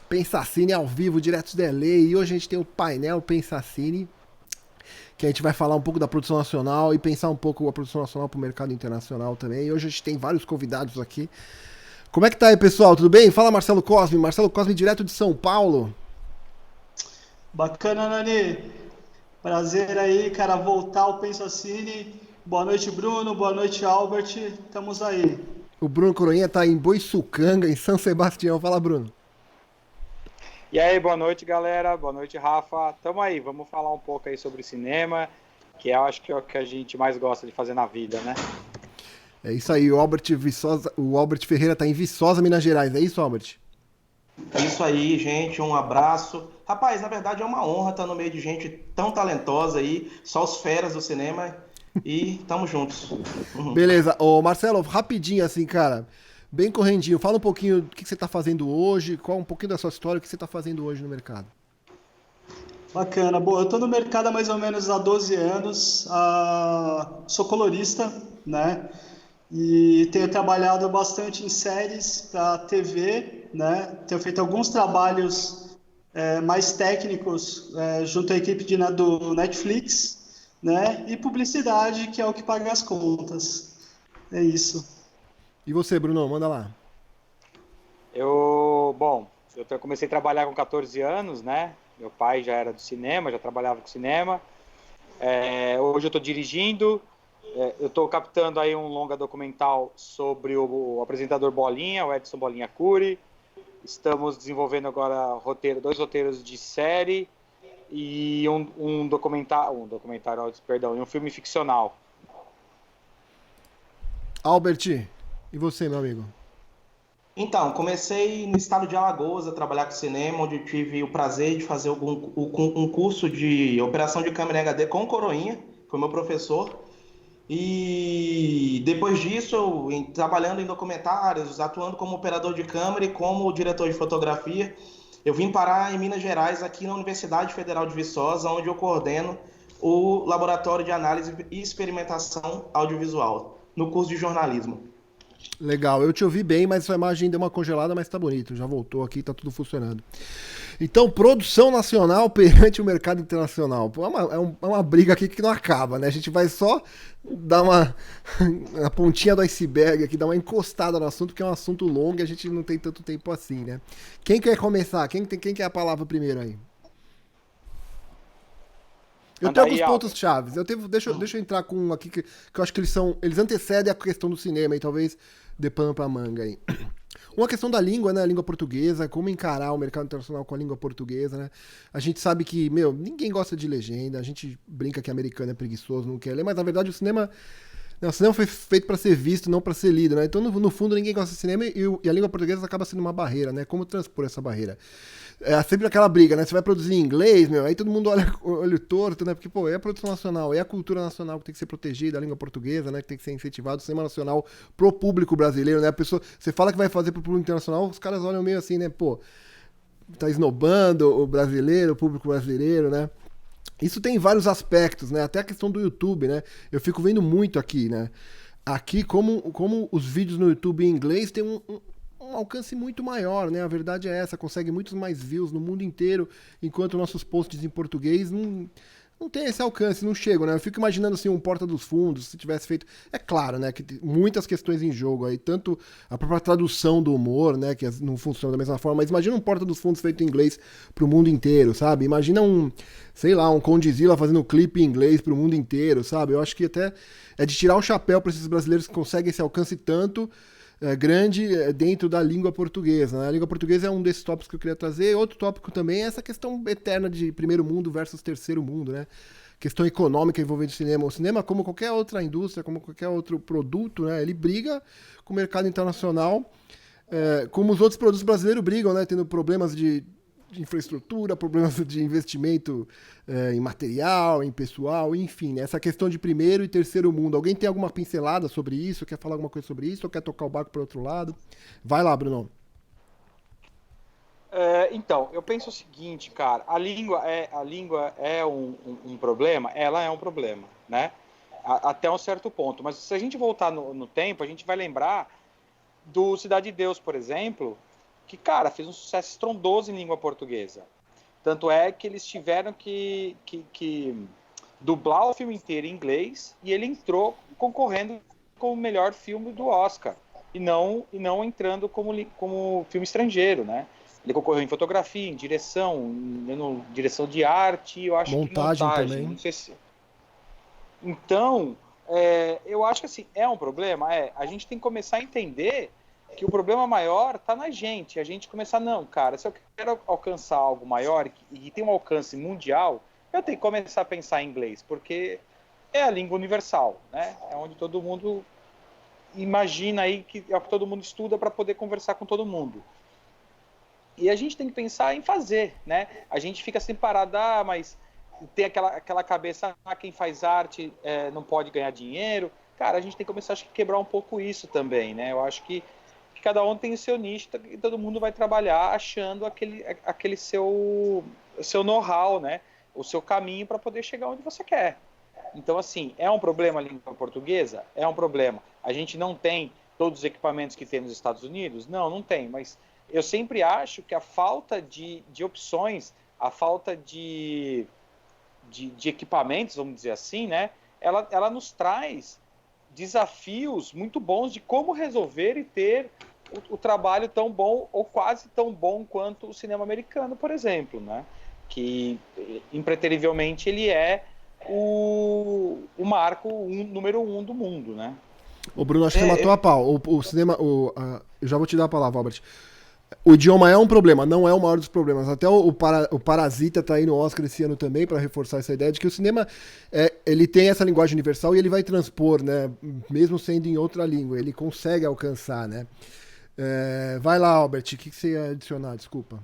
Pensacine ao vivo, direto de LA. E hoje a gente tem o painel Pensacine, que a gente vai falar um pouco da produção nacional e pensar um pouco a produção nacional para o mercado internacional também. E hoje a gente tem vários convidados aqui. Como é que tá aí, pessoal? Tudo bem? Fala Marcelo Cosme. Marcelo Cosme, direto de São Paulo. Bacana, Nani. Prazer aí, cara, voltar ao Pensacine. Boa noite, Bruno. Boa noite, Albert. Estamos aí. O Bruno Coroinha tá em Boiçucanga, em São Sebastião. Fala, Bruno. E aí, boa noite, galera. Boa noite, Rafa. Tamo aí, vamos falar um pouco aí sobre cinema, que eu acho que é o que a gente mais gosta de fazer na vida, né? É isso aí, o Albert Ferreira tá em Viçosa, Minas Gerais. É isso, Albert? É isso aí, gente. Um abraço. Rapaz, na verdade é uma honra estar no meio de gente tão talentosa aí, só os feras do cinema. E tamo juntos. Uhum. Beleza. Ô, Marcelo, rapidinho assim, cara. Bem correndinho. Fala um pouquinho do que você tá fazendo hoje, qual um pouquinho da sua história, o que você tá fazendo hoje no mercado. Bacana. Bom, eu estou no mercado há mais ou menos há 12 anos. Sou colorista, né? E tenho trabalhado bastante em séries para TV, né? Tenho feito alguns trabalhos mais técnicos junto à equipe do Netflix, né? E publicidade, que é o que paga as contas. É isso. E você, Bruno, manda lá. Comecei a trabalhar com 14 anos, né? Meu pai já era do cinema, já trabalhava com cinema. Hoje eu estou dirigindo, eu estou captando aí um longa documental sobre o apresentador Bolinha, o Edson Bolinha Cury. Estamos desenvolvendo agora dois roteiros de série e um filme ficcional. Albert, e você, meu amigo? Então, comecei no estado de Alagoas a trabalhar com cinema, onde eu tive o prazer de fazer um curso de operação de câmera em HD com o Coroinha, foi meu professor. E depois disso, trabalhando em documentários, atuando como operador de câmera e como diretor de fotografia, eu vim parar em Minas Gerais, aqui na Universidade Federal de Viçosa, onde eu coordeno o Laboratório de Análise e Experimentação Audiovisual, no curso de jornalismo. Legal, eu te ouvi bem, mas sua imagem deu uma congelada, mas tá bonito, já voltou aqui, tá tudo funcionando. Então, produção nacional perante o mercado internacional. Pô, é uma briga aqui que não acaba, né? A gente vai só dar a pontinha do iceberg aqui, dar uma encostada no assunto, que é um assunto longo e a gente não tem tanto tempo assim, né? Quem quer começar? Quem quer a palavra primeiro aí? Eu Manda tenho aí, alguns pontos Albert. chaves. Deixa eu entrar com um aqui que eu acho que eles antecedem a questão do cinema e talvez dê pano pra manga aí. Uma questão da língua, né? A língua portuguesa, como encarar o mercado internacional com a língua portuguesa, né? A gente sabe que, ninguém gosta de legenda, a gente brinca que americano é preguiçoso, não quer ler, mas na verdade o cinema foi feito para ser visto, não para ser lido, né? Então, no fundo, ninguém gosta de cinema e a língua portuguesa acaba sendo uma barreira, né? Como transpor essa barreira? É sempre aquela briga, né? Você vai produzir em inglês, aí todo mundo olha olho torto, né? Porque, pô, é a produção nacional, é a cultura nacional que tem que ser protegida, a língua portuguesa, né? Que tem que ser incentivado, o cinema nacional pro público brasileiro, né? A pessoa, você fala que vai fazer pro público internacional, os caras olham meio assim, né? Pô, tá esnobando o brasileiro, o público brasileiro, né? Isso tem vários aspectos, né? Até a questão do YouTube, né? Eu fico vendo muito aqui, né? Aqui, como os vídeos no YouTube em inglês têm um alcance muito maior, né? A verdade é essa, consegue muitos mais views no mundo inteiro, enquanto nossos posts em português não tem esse alcance, não chegam, né? Eu fico imaginando assim um Porta dos Fundos, se tivesse feito. É claro, né? Que tem muitas questões em jogo aí, tanto a própria tradução do humor, né? Que não funciona da mesma forma, mas imagina um Porta dos Fundos feito em inglês pro mundo inteiro, sabe? Imagina sei lá, um Condzilla fazendo um clipe em inglês pro mundo inteiro, sabe? Eu acho que até é de tirar o chapéu para esses brasileiros que conseguem esse alcance tanto grande dentro da língua portuguesa, né? A língua portuguesa é um desses tópicos que eu queria trazer. Outro tópico também é essa questão eterna de primeiro mundo versus terceiro mundo, né? Questão econômica envolvendo o cinema. O cinema, como qualquer outra indústria, como qualquer outro produto, né? Ele briga com o mercado internacional, como os outros produtos brasileiros brigam, né? Tendo problemas de infraestrutura, problemas de investimento em material, em pessoal, enfim, né? Essa questão de primeiro e terceiro mundo. Alguém tem alguma pincelada sobre isso? Quer falar alguma coisa sobre isso? Ou quer tocar o barco para outro lado? Vai lá, Bruno. Então, eu penso o seguinte, cara, a língua é um problema? Ela é um problema, né? Até um certo ponto. Mas se a gente voltar no tempo, a gente vai lembrar do Cidade de Deus, por exemplo, que, cara, fez um sucesso estrondoso em língua portuguesa. Tanto é que eles tiveram que dublar o filme inteiro em inglês e ele entrou concorrendo como o melhor filme do Oscar e não entrando como filme estrangeiro, né? Ele concorreu em fotografia, em direção de arte, eu acho montagem que montagem também. não sei se... Então, eu acho que assim, é um problema. A gente tem que começar a entender que o problema maior está na gente. A gente começar, não, cara, se eu quero alcançar algo maior e tem um alcance mundial, eu tenho que começar a pensar em inglês, porque é a língua universal, né? É onde todo mundo imagina aí que é o que todo mundo estuda para poder conversar com todo mundo. E a gente tem que pensar em fazer, né? A gente fica sempre parado, mas tem aquela cabeça, quem faz arte não pode ganhar dinheiro. Cara, a gente tem que começar, acho que, quebrar um pouco isso também, né? Eu acho que cada um tem o seu nicho e todo mundo vai trabalhar achando aquele seu know-how, né? O seu caminho para poder chegar onde você quer. Então, assim, é um problema a língua portuguesa? É um problema. A gente não tem todos os equipamentos que tem nos Estados Unidos? Não tem, mas eu sempre acho que a falta de opções, a falta de equipamentos, vamos dizer assim, né? Ela nos traz desafios muito bons de como resolver e ter o trabalho tão bom ou quase tão bom quanto o cinema americano, por exemplo, né? Que impreterivelmente ele é o marco número 1 do mundo, né? Ô Bruno, acho que você matou a pau. O cinema, eu já vou te dar a palavra, Albert. O idioma é um problema, não é o maior dos problemas. Até o Parasita tá aí no Oscar esse ano também, para reforçar essa ideia de que o cinema ele tem essa linguagem universal e ele vai transpor, né? Mesmo sendo em outra língua, ele consegue alcançar, né? Vai lá, Albert, o que você ia adicionar? Desculpa.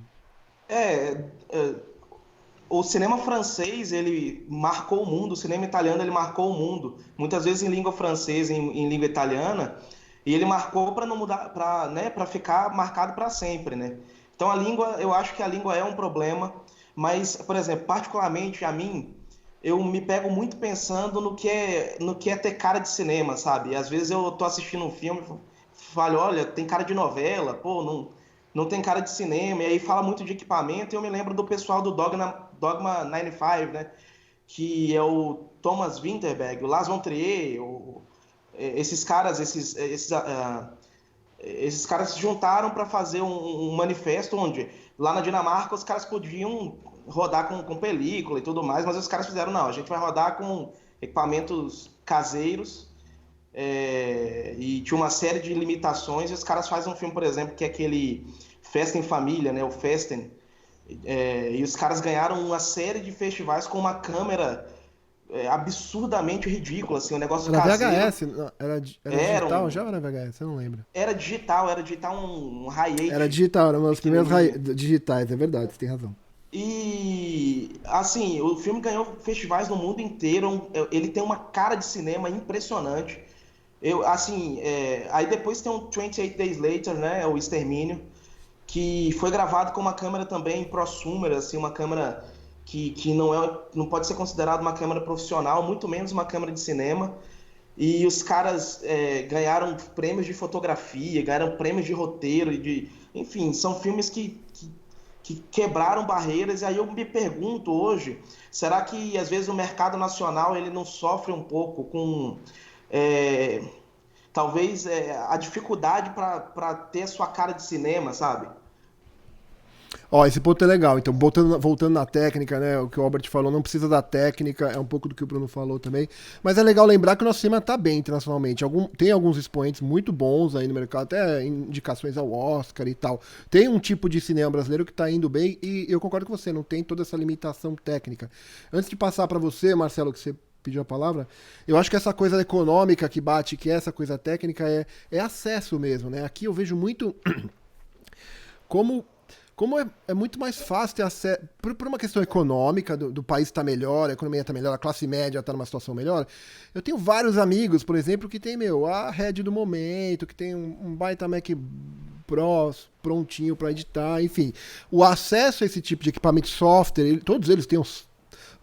O cinema francês, ele marcou o mundo, o cinema italiano, ele marcou o mundo. Muitas vezes em língua francesa, em língua italiana, e ele marcou para não mudar, para ficar marcado para sempre, né? Então a língua, eu acho que a língua é um problema, mas, por exemplo, particularmente a mim, eu me pego muito pensando no que é ter cara de cinema, sabe? E às vezes eu tô assistindo um filme e falo, olha, tem cara de novela, pô, não tem cara de cinema, e aí fala muito de equipamento, e eu me lembro do pessoal do Dogma 95, né? Que é o Thomas Vinterberg, o Lars von Trier, esses caras se juntaram para fazer um manifesto onde, lá na Dinamarca, os caras podiam rodar com película e tudo mais, mas os caras fizeram, não, a gente vai rodar com equipamentos caseiros, e tinha uma série de limitações, e os caras fazem um filme, por exemplo, que é aquele Festa em Família, né, o Festen, e os caras ganharam uma série de festivais com uma câmera absurdamente ridícula, assim, um negócio era caseiro. VHS? Era digital já ou era VHS? Eu não lembro. Era digital um Hi-8. Era digital, era uma das primeiras digitais, é verdade, você tem razão. E, assim, o filme ganhou festivais no mundo inteiro, ele tem uma cara de cinema impressionante. Aí depois tem um 28 Days Later, né, o Extermínio, que foi gravado com uma câmera também prosumer, assim, uma câmera que não pode ser considerada uma câmera profissional, muito menos uma câmera de cinema. E os caras ganharam prêmios de fotografia, ganharam prêmios de roteiro, enfim, são filmes que quebraram barreiras. E aí eu me pergunto hoje, será que às vezes o mercado nacional ele não sofre um pouco com talvez a dificuldade para ter a sua cara de cinema, sabe? Esse ponto é legal. Então, voltando na técnica, né? O que o Albert falou, não precisa da técnica, é um pouco do que o Bruno falou também. Mas é legal lembrar que o nosso cinema está bem internacionalmente. Tem alguns expoentes muito bons aí no mercado, até indicações ao Oscar e tal. Tem um tipo de cinema brasileiro que está indo bem e eu concordo com você, não tem toda essa limitação técnica. Antes de passar para você, Marcelo, que você pediu a palavra, eu acho que essa coisa econômica que bate, que é essa coisa técnica, é acesso mesmo, né? Aqui eu vejo muito como é muito mais fácil ter acesso, por uma questão econômica, do país estar melhor, a economia está melhor, a classe média está numa situação melhor. Eu tenho vários amigos, por exemplo, que tem, a Red do momento, que tem um baita Mac Pro prontinho para editar, enfim. O acesso a esse tipo de equipamento software, todos eles têm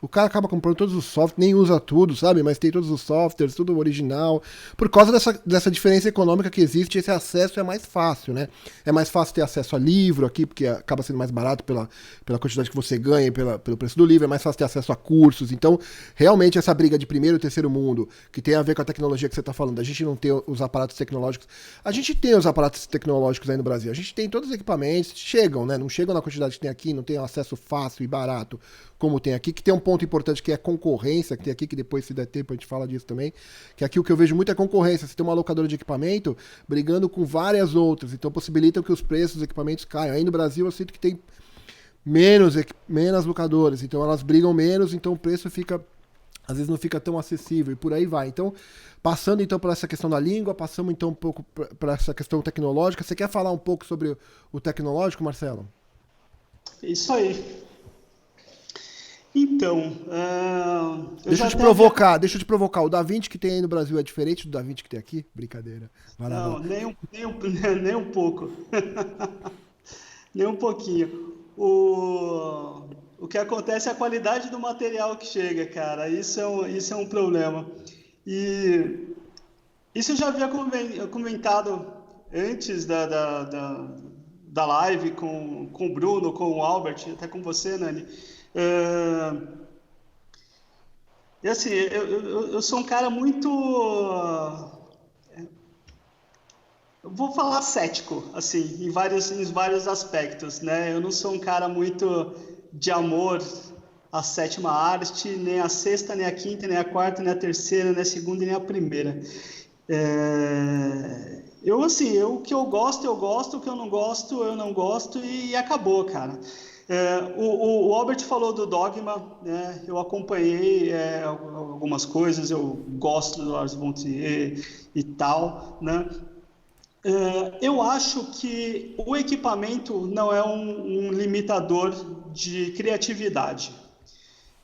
O cara acaba comprando todos os softwares, nem usa tudo, sabe? Mas tem todos os softwares, tudo original. Por causa dessa diferença econômica que existe, esse acesso é mais fácil, né? É mais fácil ter acesso a livro aqui, porque acaba sendo mais barato pela quantidade que você ganha e pelo preço do livro. É mais fácil ter acesso a cursos. Então, realmente, essa briga de primeiro e terceiro mundo, que tem a ver com a tecnologia que você está falando, a gente não tem os aparatos tecnológicos. A gente tem os aparatos tecnológicos aí no Brasil. A gente tem todos os equipamentos, chegam, né? Não chegam na quantidade que tem aqui, não tem um acesso fácil e barato como tem aqui, que tem um ponto importante que é a concorrência, que tem aqui, que depois, se der tempo, a gente fala disso também, que aqui o que eu vejo muito é concorrência. Você tem uma locadora de equipamento brigando com várias outras, então possibilitam que os preços dos equipamentos caiam. Aí no Brasil eu sinto que tem menos locadoras, então elas brigam menos, então o preço fica, às vezes não fica tão acessível, e por aí vai. Então, passando então por essa questão da língua, passamos então um pouco para essa questão tecnológica. Você quer falar um pouco sobre o tecnológico, Marcelo? Isso aí. Então, deixa eu te provocar. O DaVinci que tem aí no Brasil é diferente do DaVinci que tem aqui? Brincadeira. Não, nem um pouco. Nem um pouquinho. O que acontece é a qualidade do material que chega, cara. Isso é um problema. E isso eu já havia comentado antes da live com o Bruno, com o Albert, até com você, Nani. E assim, eu sou um cara muito, eu vou falar cético, assim, em vários aspectos, né? Eu não sou um cara muito de amor à sétima arte, nem à sexta, nem à quinta, nem à quarta, nem à terceira, nem à segunda, nem à primeira. O que eu gosto, o que eu não gosto, e acabou, cara. O Albert falou do Dogma, né? Eu acompanhei algumas coisas, eu gosto do Lars von Trier e tal, né? Eu acho que o equipamento não é um limitador de criatividade.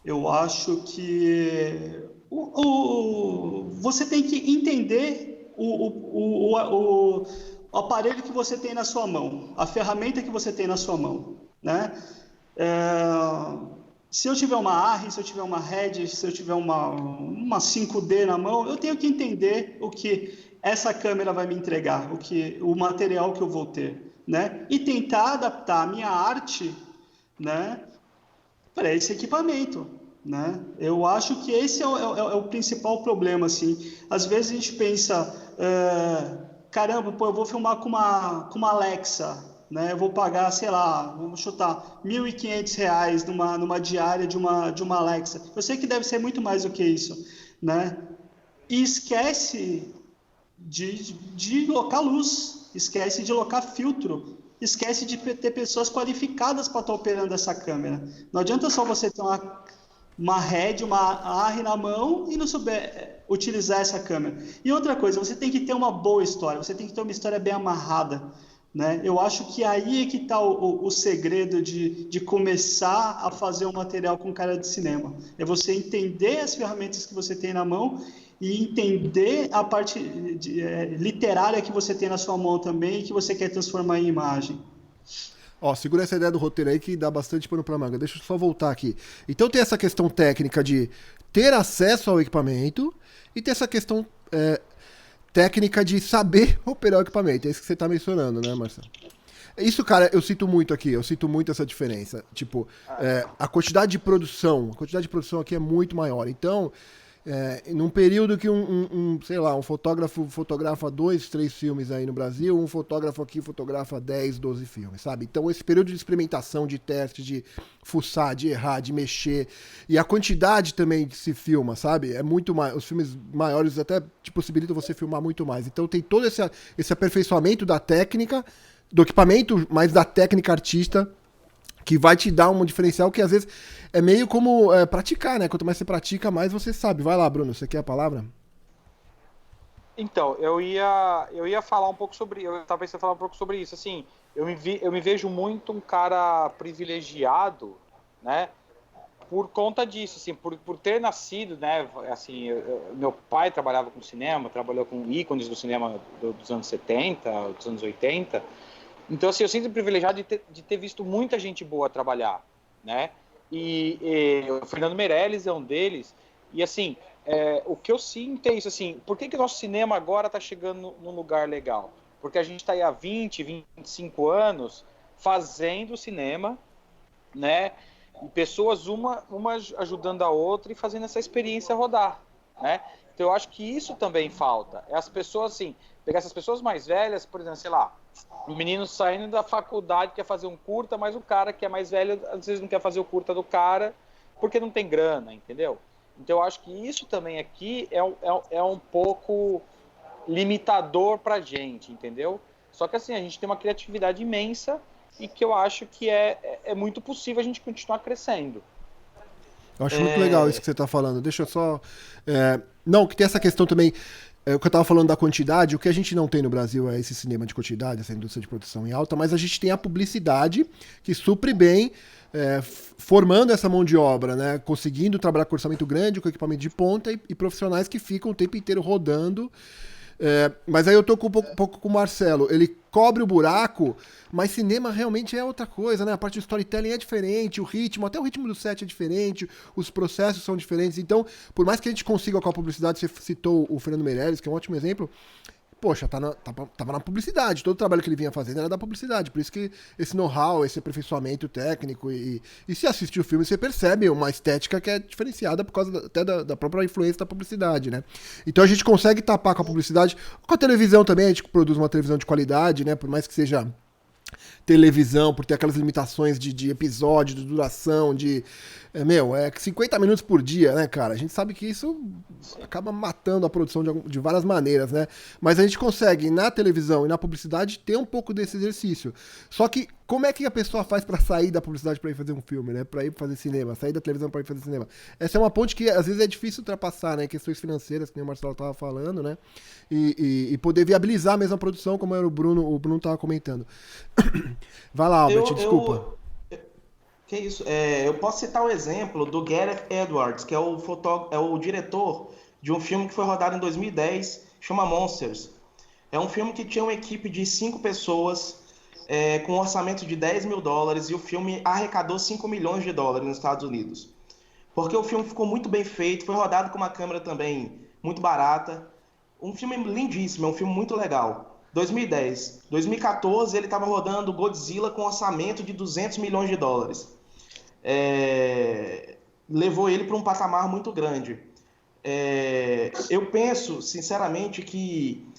Eu acho que você tem que entender o aparelho que você tem na sua mão, a ferramenta que você tem na sua mão, né? Se eu tiver uma ARRI, se eu tiver uma RED, se eu tiver uma 5D na mão, eu tenho que entender o que essa câmera vai me entregar, o material que eu vou ter, né? E tentar adaptar a minha arte, né, para esse equipamento, né? Eu acho que esse é o principal problema, assim. Às vezes a gente pensa, caramba, pô, eu vou filmar com uma Alexa, né? Eu vou pagar, sei lá, vamos chutar, R$ 1.500 numa diária de uma Alexa. Eu sei que deve ser muito mais do que isso, né? E esquece de locar luz, esquece de locar filtro, esquece de ter pessoas qualificadas para estar operando essa câmera. Não adianta só você ter uma RED, uma ARRI na mão e não souber utilizar essa câmera. E outra coisa, você tem que ter uma boa história, você tem que ter uma história bem amarrada, né? Eu acho que aí é que está o segredo de começar a fazer um material com cara de cinema. É você entender as ferramentas que você tem na mão e entender a parte literária que você tem na sua mão também e que você quer transformar em imagem. Ó, segura essa ideia do roteiro aí que dá bastante pano pra manga. Deixa eu só voltar aqui. Então tem essa questão técnica de ter acesso ao equipamento e ter essa questão técnica de saber operar o equipamento. É isso que você tá mencionando, né, Marcelo? Isso, cara, eu sinto muito aqui. Eu sinto muito essa diferença. Tipo, a quantidade de produção aqui é muito maior. Então, num período que sei lá, um fotógrafo fotografa 2, 3 filmes aí no Brasil, um fotógrafo aqui fotografa 10, 12 filmes, sabe? Então esse período de experimentação, de teste, de fuçar, de errar, de mexer, e a quantidade também que se filma, sabe? É muito mais, os filmes maiores até te possibilitam você filmar muito mais. Então tem todo esse aperfeiçoamento da técnica, do equipamento, mas da técnica artista, que vai te dar um diferencial que às vezes é meio como praticar, né? Quanto mais você pratica, mais você sabe. Vai lá, Bruno, você quer a palavra? Então, eu ia falar um pouco sobre, talvez você falar um pouco sobre isso. Assim, eu me vejo muito um cara privilegiado, né? Por conta disso, assim, por ter nascido, né? Assim, meu pai trabalhava com cinema, trabalhou com ícones do cinema dos anos 70, dos anos 80. Então, assim, eu sinto privilegiado de ter visto muita gente boa trabalhar, né? e o Fernando Meirelles é um deles. E assim, o que eu sinto é isso, assim, por que o nosso cinema agora está chegando num lugar legal? Porque a gente está aí há 20, 25 anos fazendo cinema, né? E pessoas uma ajudando a outra e fazendo essa experiência rodar, né? Então eu acho que isso também falta. É as pessoas, assim, pegar essas pessoas mais velhas, por exemplo, sei lá, um menino saindo da faculdade quer fazer um curta, mas o cara que é mais velho às vezes não quer fazer o curta do cara porque não tem grana, entendeu? Então eu acho que isso também aqui é um pouco limitador pra gente, entendeu? Só que assim, a gente tem uma criatividade imensa e que eu acho que é muito possível a gente continuar crescendo. Eu acho muito legal isso que você está falando. Deixa eu só... Não, que tem essa questão também... O que eu estava falando da quantidade, o que a gente não tem no Brasil é esse cinema de quantidade, essa indústria de produção em alta, mas a gente tem a publicidade que supre bem, formando essa mão de obra, né? Conseguindo trabalhar com orçamento grande, com equipamento de ponta e profissionais que ficam o tempo inteiro rodando. Mas aí eu tô um pouco com o Marcelo. Ele cobre o buraco, mas cinema realmente é outra coisa, né? A parte do storytelling é diferente, o ritmo, até o ritmo do set é diferente, os processos são diferentes. Então, por mais que a gente consiga com a publicidade, você citou o Fernando Meirelles, que é um ótimo exemplo, poxa, tava na publicidade, todo o trabalho que ele vinha fazendo era da publicidade, por isso que esse know-how, esse aperfeiçoamento técnico, e se assistir o filme, você percebe uma estética que é diferenciada por causa até da própria influência da publicidade, né? Então a gente consegue tapar com a publicidade, com a televisão também, a gente produz uma televisão de qualidade, né? Por mais que seja televisão, por ter aquelas limitações de episódio, de duração, 50 minutos por dia, né, cara? A gente sabe que isso acaba matando a produção de várias maneiras, né? Mas a gente consegue, na televisão e na publicidade, ter um pouco desse exercício. Só que, como é que a pessoa faz pra sair da publicidade pra ir fazer um filme, né? Pra ir fazer cinema, sair da televisão pra ir fazer cinema? Essa é uma ponte que, às vezes, é difícil ultrapassar, né? Questões financeiras, que nem o Marcelo tava falando, né? E poder viabilizar a mesma produção, como era o Bruno tava comentando. Vai lá, Albert, desculpa. Que isso? Eu posso citar o exemplo do Gareth Edwards, que é o diretor de um filme que foi rodado em 2010, chama Monsters. É um filme que tinha uma equipe de 5 pessoas, com um orçamento de $10 mil, e o filme arrecadou $5 milhões nos Estados Unidos. Porque o filme ficou muito bem feito, foi rodado com uma câmera também muito barata. Um filme lindíssimo, é um filme muito legal. 2010. 2014, ele estava rodando Godzilla com orçamento de $200 milhões. Levou ele para um patamar muito grande. Eu penso, sinceramente, que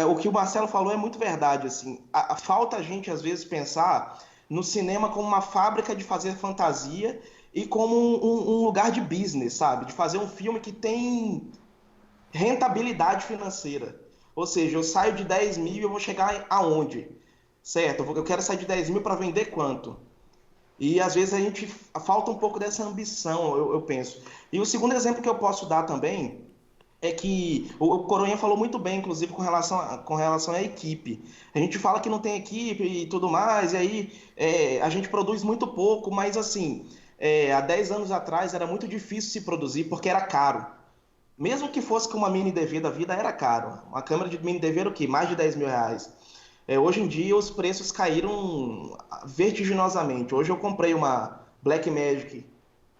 o que o Marcelo falou é muito verdade. Assim, falta a gente, às vezes, pensar no cinema como uma fábrica de fazer fantasia e como um lugar de business, sabe? De fazer um filme que tem rentabilidade financeira. Ou seja, eu saio de 10 mil e eu vou chegar aonde? Certo? Eu quero sair de 10 mil para vender quanto? E às vezes falta um pouco dessa ambição, eu penso. E o segundo exemplo que eu posso dar também é que o Coronha falou muito bem, inclusive, com relação à equipe. A gente fala que não tem equipe e tudo mais, e aí a gente produz muito pouco, mas assim, há 10 anos atrás era muito difícil se produzir porque era caro. Mesmo que fosse com uma mini DV da vida, era caro. Uma câmera de mini DV era o quê? Mais de R$10 mil. Hoje em dia, os preços caíram vertiginosamente. Hoje eu comprei uma Blackmagic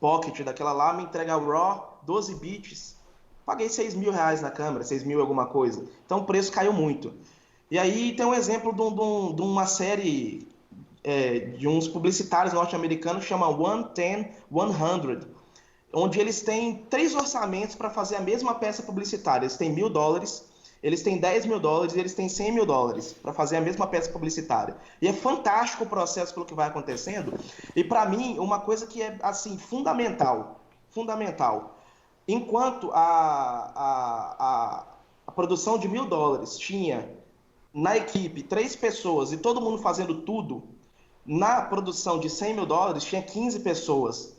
Pocket daquela lá, me entrega o RAW, 12 bits. Paguei R$6 mil na câmera, 6 mil alguma coisa. Então o preço caiu muito. E aí tem um exemplo de uma série de uns publicitários norte-americanos que chama 110, 100. Onde eles têm 3 orçamentos para fazer a mesma peça publicitária. Eles têm $1.000, eles têm $10 mil e eles têm $100 mil para fazer a mesma peça publicitária. E é fantástico o processo pelo que vai acontecendo. E para mim, uma coisa que é assim fundamental. Enquanto a produção de $1.000 tinha na equipe 3 pessoas e todo mundo fazendo tudo, na produção de $100 mil tinha 15 pessoas.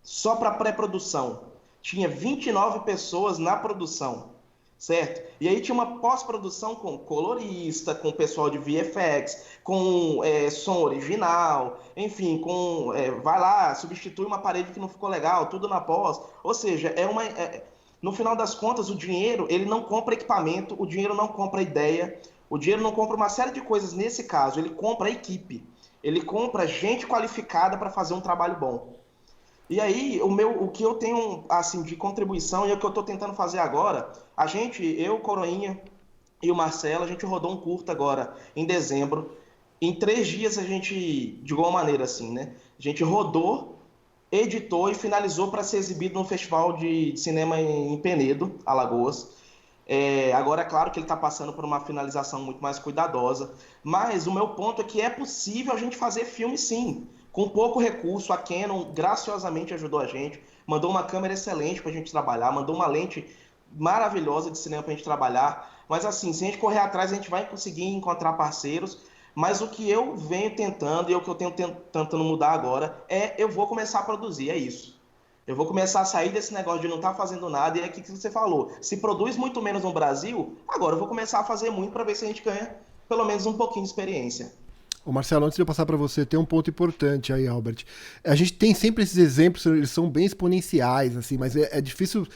Só para pré-produção. Tinha 29 pessoas na produção, certo? E aí tinha uma pós-produção com colorista, com pessoal de VFX, com som original, enfim, vai lá, substitui uma parede que não ficou legal, tudo na pós. Ou seja, no final das contas, o dinheiro, ele não compra equipamento, o dinheiro não compra ideia, o dinheiro não compra uma série de coisas. Nesse caso, ele compra a equipe. Ele compra gente qualificada para fazer um trabalho bom. E aí, o que eu tenho, assim, de contribuição e o que eu estou tentando fazer agora, eu, Coroinha e o Marcelo, a gente rodou um curta agora, em dezembro. Em 3 dias a gente, de igual maneira, assim, né? A gente rodou, editou e finalizou para ser exibido no Festival de Cinema em Penedo, Alagoas. Agora, é claro que ele está passando por uma finalização muito mais cuidadosa, mas o meu ponto é que é possível a gente fazer filme sim, com pouco recurso. A Canon graciosamente ajudou a gente, mandou uma câmera excelente para a gente trabalhar, mandou uma lente maravilhosa de cinema para a gente trabalhar, mas assim, se a gente correr atrás, a gente vai conseguir encontrar parceiros. Mas o que eu venho tentando e o que eu tenho tentando mudar agora eu vou começar a produzir, é isso. Eu vou começar a sair desse negócio de não estar fazendo nada, e é aquilo que você falou. Se produz muito menos no Brasil, agora eu vou começar a fazer muito para ver se a gente ganha pelo menos um pouquinho de experiência. Ô Marcelo, antes de eu passar para você, tem um ponto importante aí, Albert. A gente tem sempre esses exemplos, eles são bem exponenciais, assim, mas é difícil.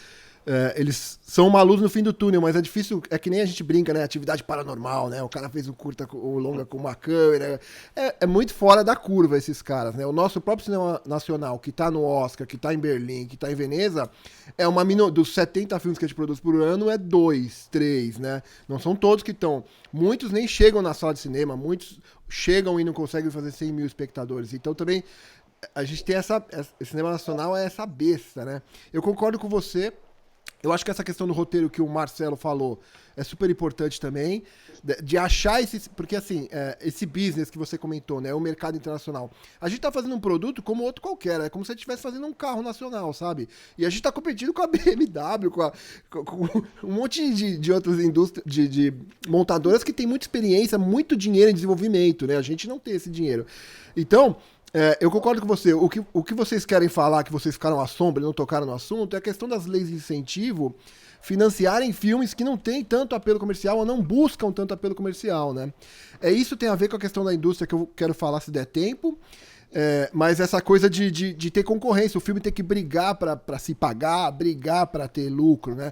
Eles são uma luz no fim do túnel, mas é difícil. É que nem a gente brinca, né? Atividade paranormal, né? O cara fez um curta ou longa com uma câmera. É muito fora da curva esses caras, né? O nosso próprio cinema nacional, que tá no Oscar, que tá em Berlim, que tá em Veneza, dos 70 filmes que a gente produz por ano, é 2, 3, né? Não são todos que estão. Muitos nem chegam na sala de cinema, muitos chegam e não conseguem fazer 100 mil espectadores. Então também a gente tem esse cinema nacional é essa besta, né? Eu concordo com você. Eu acho que essa questão do roteiro que o Marcelo falou é super importante também, de achar esse... Porque, assim, esse business que você comentou, né? O mercado internacional. A gente tá fazendo um produto como outro qualquer, é como se a gente estivesse fazendo um carro nacional, sabe? E a gente tá competindo com a BMW, com um monte de outras indústrias, de montadoras que tem muita experiência, muito dinheiro em desenvolvimento, né? A gente não tem esse dinheiro. Então... eu concordo com você. O que vocês querem falar, que vocês ficaram à sombra e não tocaram no assunto, é a questão das leis de incentivo financiarem filmes que não têm tanto apelo comercial ou não buscam tanto apelo comercial, né? Isso tem a ver com a questão da indústria que eu quero falar se der tempo, mas essa coisa de ter concorrência, o filme tem que brigar para se pagar, brigar para ter lucro, né?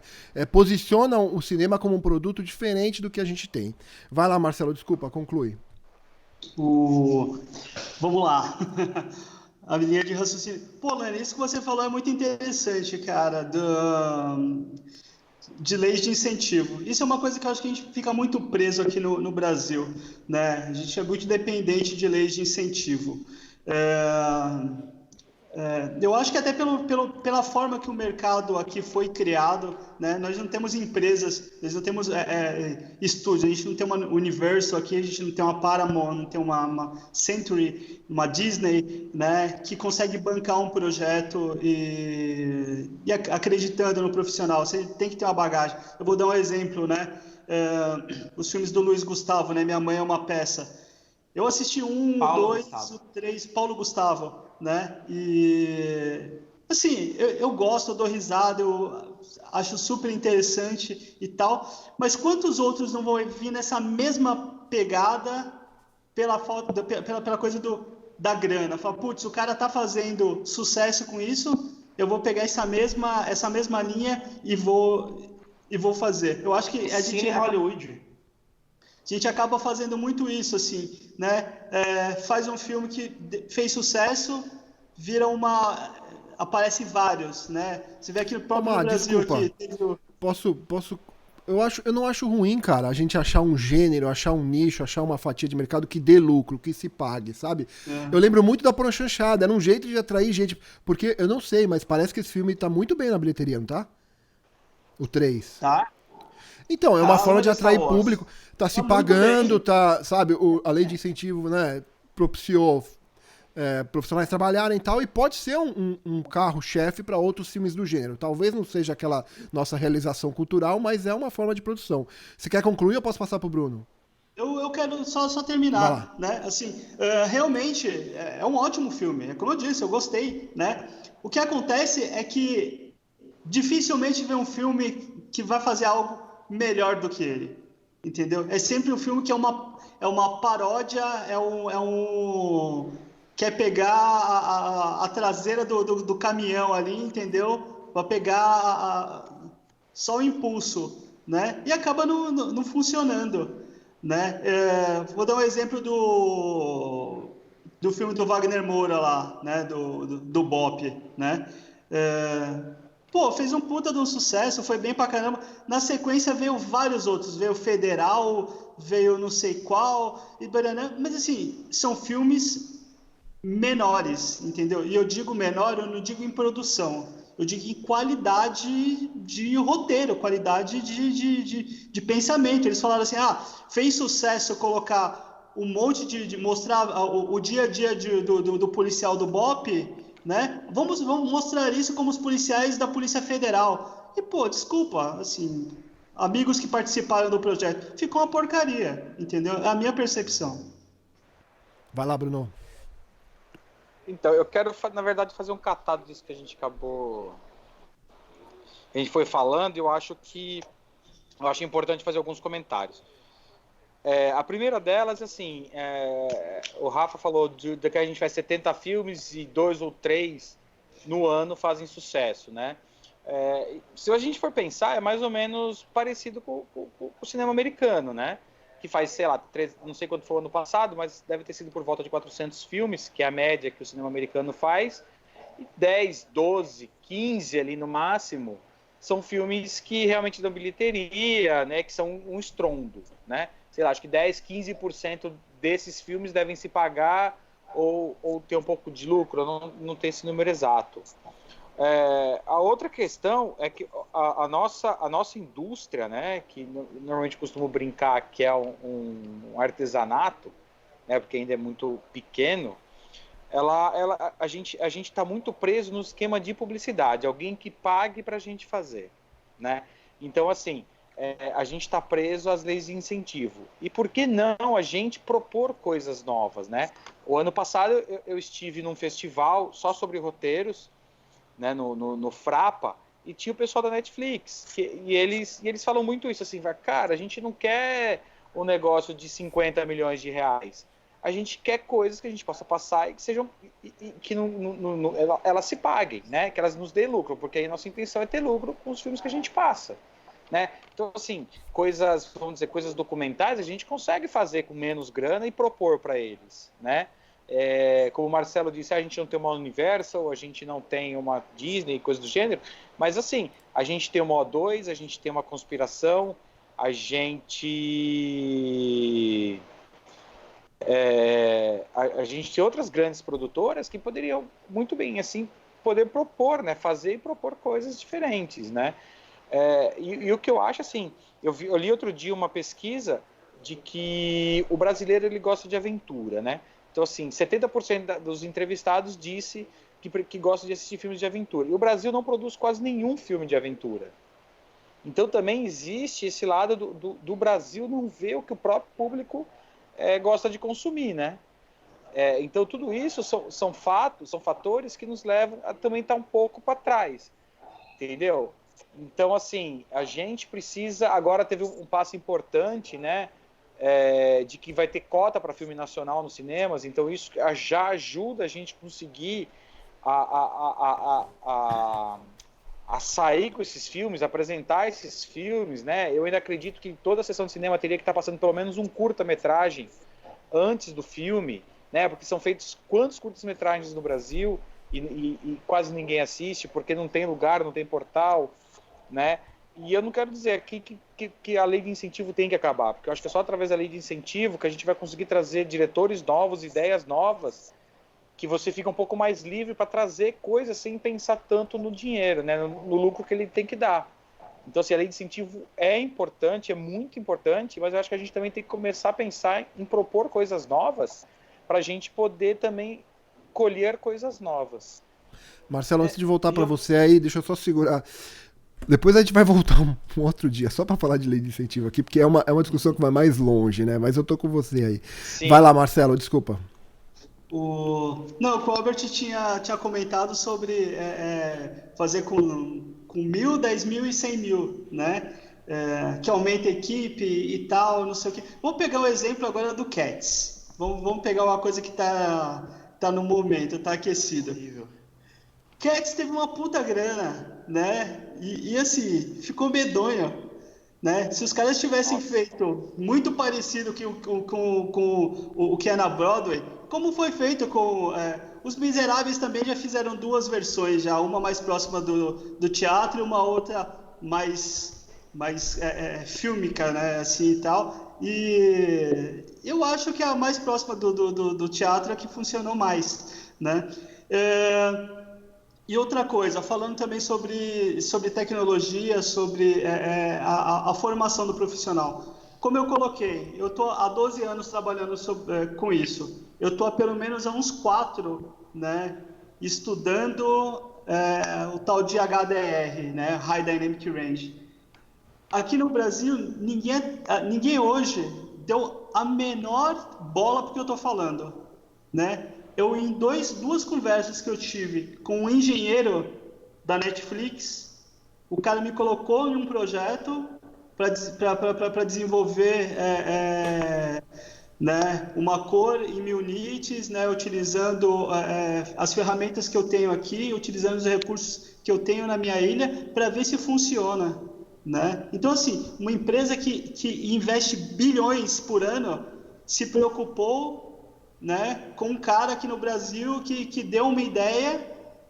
Posicionam o cinema como um produto diferente do que a gente tem. Vai lá, Marcelo, desculpa, conclui. Vamos lá. A linha de raciocínio. Pô, Lani, isso que você falou é muito interessante, cara, de leis de incentivo. Isso é uma coisa que eu acho que a gente fica muito preso aqui no Brasil, né? A gente é muito dependente de leis de incentivo. Eu acho que até pela forma que o mercado aqui foi criado, né? Nós não temos empresas, nós não temos estúdios, a gente não tem uma Universal aqui, a gente não tem uma Paramount, não tem uma Century, uma Disney, né? Que consegue bancar um projeto e acreditando no profissional. Você tem que ter uma bagagem. Eu vou dar um exemplo, né? Os filmes do Luiz Gustavo, né? Minha Mãe é uma Peça. Eu assisti o 3, Paulo Gustavo, né? E assim, eu gosto, eu dou risada, eu acho super interessante e tal, mas quantos outros não vão vir nessa mesma pegada pela coisa da grana? Fala, putz, o cara tá fazendo sucesso com isso, eu vou pegar essa mesma linha e vou fazer. Eu acho que Cine Hollywood. A gente acaba fazendo muito isso, assim, né? Faz um filme que fez sucesso, aparece vários, né? Você vê aqui no próprio Brasil. Desculpa. Posso... Eu não acho ruim, cara, a gente achar um gênero, achar um nicho, achar uma fatia de mercado que dê lucro, que se pague, sabe? Eu lembro muito da Porã Chanchada, era um jeito de atrair gente, porque eu não sei, mas parece que esse filme tá muito bem na bilheteria, não tá? O 3. Tá. Então, é uma forma de atrair público, tá se pagando, tá, sabe, a lei de incentivo, né, propiciou profissionais trabalharem e tal, e pode ser um carro-chefe para outros filmes do gênero. Talvez não seja aquela nossa realização cultural, mas é uma forma de produção. Você quer concluir ou eu posso passar pro Bruno? Eu quero só terminar, né? Assim, realmente é um ótimo filme. Como eu disse, eu gostei, né? O que acontece é que dificilmente vê um filme que vai fazer algo melhor do que ele, entendeu? É sempre um filme que é uma paródia, quer pegar a traseira do caminhão ali, entendeu? Para pegar só o impulso, né? E acaba não funcionando, né? Vou dar um exemplo do filme do Wagner Moura lá, né? Do Bop, né? Pô, fez um puta de um sucesso, foi bem pra caramba. Na sequência veio vários outros, veio Federal, veio não sei qual, mas assim, são filmes menores, entendeu? E eu digo menor, eu não digo em produção, eu digo em qualidade de roteiro, qualidade de pensamento. Eles falaram assim, fez sucesso colocar um monte de mostrar o dia a dia do policial do BOPE, né? Vamos mostrar isso como os policiais da Polícia Federal. E, pô, desculpa, assim, amigos que participaram do projeto, ficou uma porcaria, entendeu? É a minha percepção. Vai lá, Bruno. Então, eu quero, na verdade, fazer um catado disso que a gente foi falando, e eu acho importante fazer alguns comentários. A primeira delas, assim, o Rafa falou de que a gente faz 70 filmes e 2 ou 3 no ano fazem sucesso, né? Se a gente for pensar, é mais ou menos parecido com o cinema americano, né? Que faz, sei lá, não sei quanto foi o ano passado, mas deve ter sido por volta de 400 filmes, que é a média que o cinema americano faz, e 10, 12, 15 ali no máximo, são filmes que realmente dão bilheteria, né, que são um estrondo, né? Sei lá, acho que 10, 15% desses filmes devem se pagar ou ter um pouco de lucro, eu não tenho esse número exato. A outra questão é que a nossa indústria, né, que normalmente costumo brincar que é um artesanato, né, porque ainda é muito pequeno, a gente está muito preso no esquema de publicidade, alguém que pague para a gente fazer, né? Então, assim, a gente está preso às leis de incentivo. E por que não a gente propor coisas novas, né? O ano passado eu estive num festival só sobre roteiros, né, no Frapa, e tinha o pessoal da Netflix, e eles falam muito isso, assim, cara, a gente não quer um negócio de 50 milhões de reais, a gente quer coisas que a gente possa passar e que sejam, que elas se paguem, né, que elas nos dêem lucro, porque aí nossa intenção é ter lucro com os filmes que a gente passa, né, então assim, vamos dizer, coisas documentais a gente consegue fazer com menos grana e propor para eles, né. Como o Marcelo disse, a gente não tem uma Universal, a gente não tem uma Disney, coisa do gênero, mas assim, a gente tem uma O2, a gente tem uma Conspiração, a gente tem outras grandes produtoras que poderiam muito bem assim poder propor, né, fazer e propor coisas diferentes, né? E o que eu acho, assim, eu li outro dia uma pesquisa de que o brasileiro ele gosta de aventura, né? Então, assim, 70% dos entrevistados disse que gosta de assistir filmes de aventura. E o Brasil não produz quase nenhum filme de aventura. Então, também existe esse lado do Brasil não ver o que o próprio público gosta de consumir, né? Então, tudo isso são fatores que nos levam a também estar um pouco para trás, entendeu? Então, assim, a gente precisa... Agora teve um passo importante, né? De que vai ter cota para filme nacional nos cinemas, então isso já ajuda a gente conseguir a sair com esses filmes, apresentar esses filmes, né? Eu ainda acredito que toda a sessão de cinema teria que estar passando pelo menos um curta-metragem antes do filme, né? Porque são feitos quantos curtas-metragens no Brasil e quase ninguém assiste porque não tem lugar, não tem portal, né? E eu não quero dizer aqui que a lei de incentivo tem que acabar, porque eu acho que é só através da lei de incentivo que a gente vai conseguir trazer diretores novos, ideias novas, que você fica um pouco mais livre para trazer coisas sem pensar tanto no dinheiro, né, no lucro que ele tem que dar. Então, assim, a lei de incentivo é importante, é muito importante, mas eu acho que a gente também tem que começar a pensar em propor coisas novas para a gente poder também colher coisas novas. Marcelo, antes de voltar para você aí, deixa eu só segurar... Depois a gente vai voltar um outro dia, só para falar de lei de incentivo aqui, porque é uma discussão que vai mais longe, né? Mas eu tô com você aí. Sim. Vai lá, Marcelo, desculpa. Não, o Robert tinha comentado sobre fazer com 1.000, 10.000 e 100.000, né? Que aumenta a equipe e tal, não sei o quê. Vamos pegar o exemplo agora do Cats. Vamos pegar uma coisa que tá no momento, tá aquecida. Cats teve uma puta grana, né? E assim, ficou medonho, né? Se os caras tivessem feito muito parecido com o que é na Broadway, como foi feito com... Os Miseráveis também já fizeram 2 versões, já uma mais próxima do teatro e uma outra mais fílmica, né, assim e tal. E eu acho que a mais próxima do teatro é que funcionou mais, né? E outra coisa, falando também sobre tecnologia, sobre a formação do profissional. Como eu coloquei, eu estou há 12 anos trabalhando com isso. Eu estou há pelo menos há uns 4, né, estudando o tal de HDR, né, High Dynamic Range. Aqui no Brasil, ninguém hoje deu a menor bola porque eu estou falando, né? Eu, em duas conversas que eu tive com um engenheiro da Netflix, o cara me colocou em um projeto para desenvolver né, uma cor em 1000 nits, né, utilizando as ferramentas que eu tenho aqui, utilizando os recursos que eu tenho na minha ilha, para ver se funciona, né? Então, assim, uma empresa que investe bilhões por ano se preocupou, né, com um cara aqui no Brasil que deu uma ideia,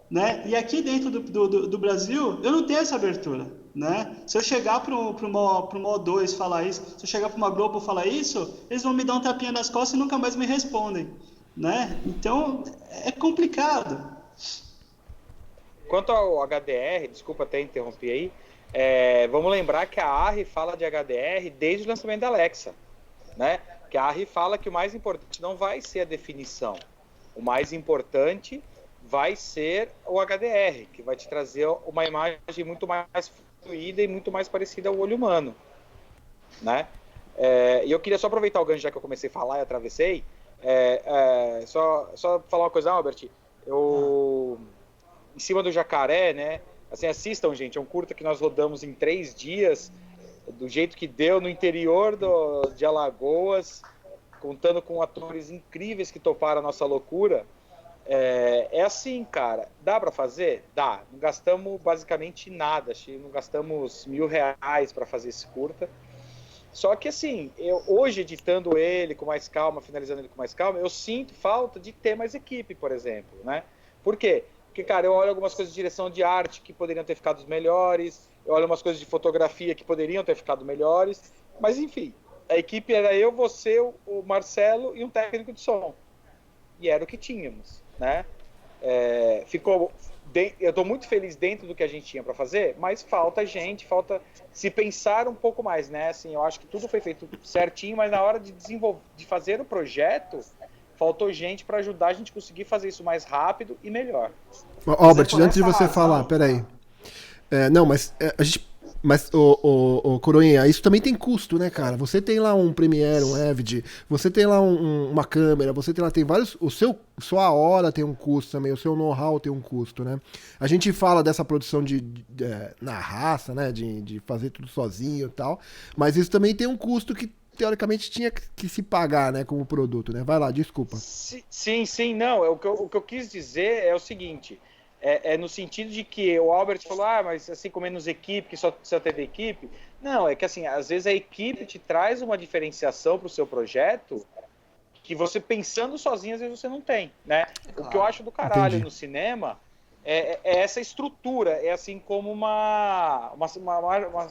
né? E aqui dentro do Brasil, eu não tenho essa abertura, né? Se eu chegar para uma O2 falar isso, se eu chegar para uma Globo falar isso, eles vão me dar um tapinha nas costas e nunca mais me respondem, né? Então, é complicado. Quanto ao HDR, desculpa até interromper aí, vamos lembrar que a ARRI fala de HDR desde o lançamento da Alexa, né? Que a ARRI fala que o mais importante não vai ser a definição, o mais importante vai ser o HDR, que vai te trazer uma imagem muito mais fluida e muito mais parecida ao olho humano, né? E eu queria só aproveitar o gancho, já que eu comecei a falar e atravessei, só falar uma coisa, Albert, em cima do jacaré, né? Assim, assistam, gente, é um curta que nós rodamos em 3 dias, do jeito que deu, no interior de Alagoas, contando com atores incríveis que toparam a nossa loucura. Assim, cara, dá para fazer? Dá. Não gastamos basicamente nada, não gastamos R$1.000 para fazer esse curta. Só que, assim, eu hoje editando ele com mais calma, finalizando ele com mais calma, eu sinto falta de ter mais equipe, por exemplo, né? Por quê? Porque, cara, eu olho algumas coisas de direção de arte que poderiam ter ficado melhores, eu olho umas coisas de fotografia que poderiam ter ficado melhores, mas, enfim, a equipe era eu, você, o Marcelo e um técnico de som. E era o que tínhamos, né? Eu estou muito feliz dentro do que a gente tinha para fazer, mas falta se pensar um pouco mais, né? Assim, eu acho que tudo foi feito certinho, mas na hora de fazer o projeto, faltou gente para ajudar a gente a conseguir fazer isso mais rápido e melhor. Albert, antes de você falar, peraí. Não, mas a gente... Mas, Coroinha, isso também tem custo, né, cara? Você tem lá um Premiere, um Avid, você tem lá uma câmera, você tem vários... Sua hora tem um custo também, o seu know-how tem um custo, né? A gente fala dessa produção na raça, né, de fazer tudo sozinho e tal, mas isso também tem um custo que teoricamente tinha que se pagar, né, como produto, né? Vai lá, desculpa. Sim, não, o que eu quis dizer é o seguinte... no sentido de que o Albert falou, mas assim, com menos equipe, que só teve equipe. Não, é que assim, às vezes a equipe te traz uma diferenciação para o seu projeto que você pensando sozinho, às vezes você não tem, né? Claro. O que eu acho do caralho no cinema é essa estrutura, é assim como uma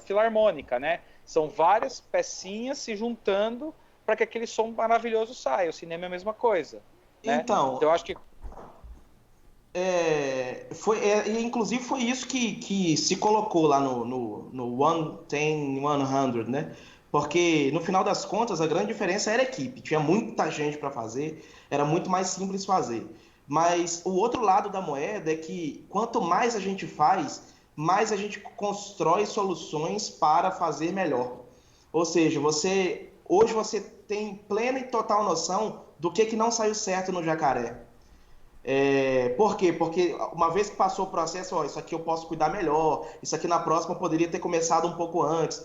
filarmônica, né? São várias pecinhas se juntando para que aquele som maravilhoso saia. O cinema é a mesma coisa, né? Então eu acho que inclusive foi isso que se colocou lá no 100, né? Porque no final das contas a grande diferença era a equipe, tinha muita gente para fazer, era muito mais simples fazer. Mas o outro lado da moeda é que quanto mais a gente faz, mais a gente constrói soluções para fazer melhor. Ou seja, hoje você tem plena e total noção do que não saiu certo no Jacaré. Por quê? Porque uma vez que passou o processo, isso aqui eu posso cuidar melhor, isso aqui na próxima poderia ter começado um pouco antes.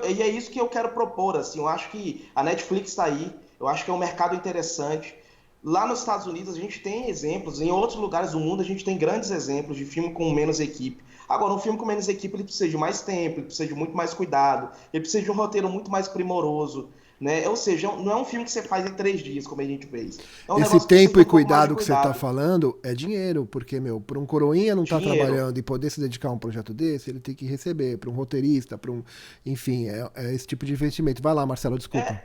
E é isso que eu quero propor, assim, eu acho que a Netflix está aí, eu acho que é um mercado interessante. Lá nos Estados Unidos a gente tem exemplos, em outros lugares do mundo a gente tem grandes exemplos de filme com menos equipe. Agora, um filme com menos equipe ele precisa de mais tempo, ele precisa de muito mais cuidado, ele precisa de um roteiro muito mais primoroso, né? Ou seja, não é um filme que você faz em 3 dias, como a gente fez. É um Esse negócio que tempo precisa e de um pouco mais de cuidado que você tá cuidado. falando é dinheiro, porque, meu, para um coroinha não tá Dinheiro. trabalhando e poder se dedicar a um projeto desse, ele tem que receber, para um roteirista, para um. Enfim, é esse tipo de investimento. Vai lá, Marcelo, desculpa.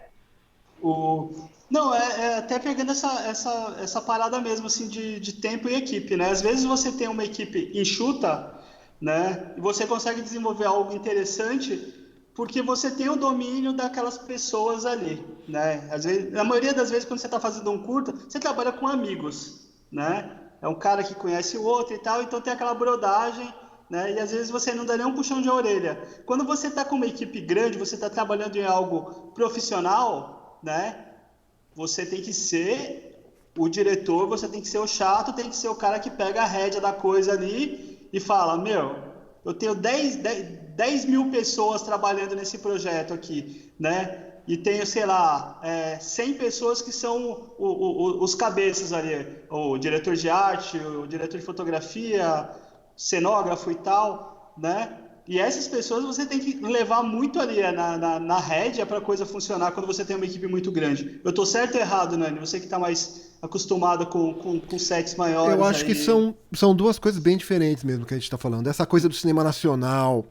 O... Não, até pegando essa parada mesmo, assim, de tempo e equipe, né? Às vezes você tem uma equipe enxuta, né? E você consegue desenvolver algo interessante porque você tem o domínio daquelas pessoas ali, né? Às vezes, na maioria das vezes, quando você está fazendo um curta, você trabalha com amigos, né? É um cara que conhece o outro e tal, então tem aquela brodagem, né? E às vezes você não dá nem um puxão de orelha. Quando você está com uma equipe grande, você está trabalhando em algo profissional, né? Você tem que ser o diretor, você tem que ser o chato, tem que ser o cara que pega a rédea da coisa ali e fala, meu, eu tenho 10 mil pessoas trabalhando nesse projeto aqui, né? E tenho, sei lá, 100 pessoas que são os cabeças ali, o diretor de arte, o diretor de fotografia, cenógrafo e tal, né? E essas pessoas você tem que levar muito ali na rédea para a coisa funcionar quando você tem uma equipe muito grande. Eu tô certo ou errado, Nani? Você que está mais acostumado com sets Eu maiores acho que aí. são duas coisas bem diferentes mesmo que a gente está falando. Essa coisa do cinema nacional,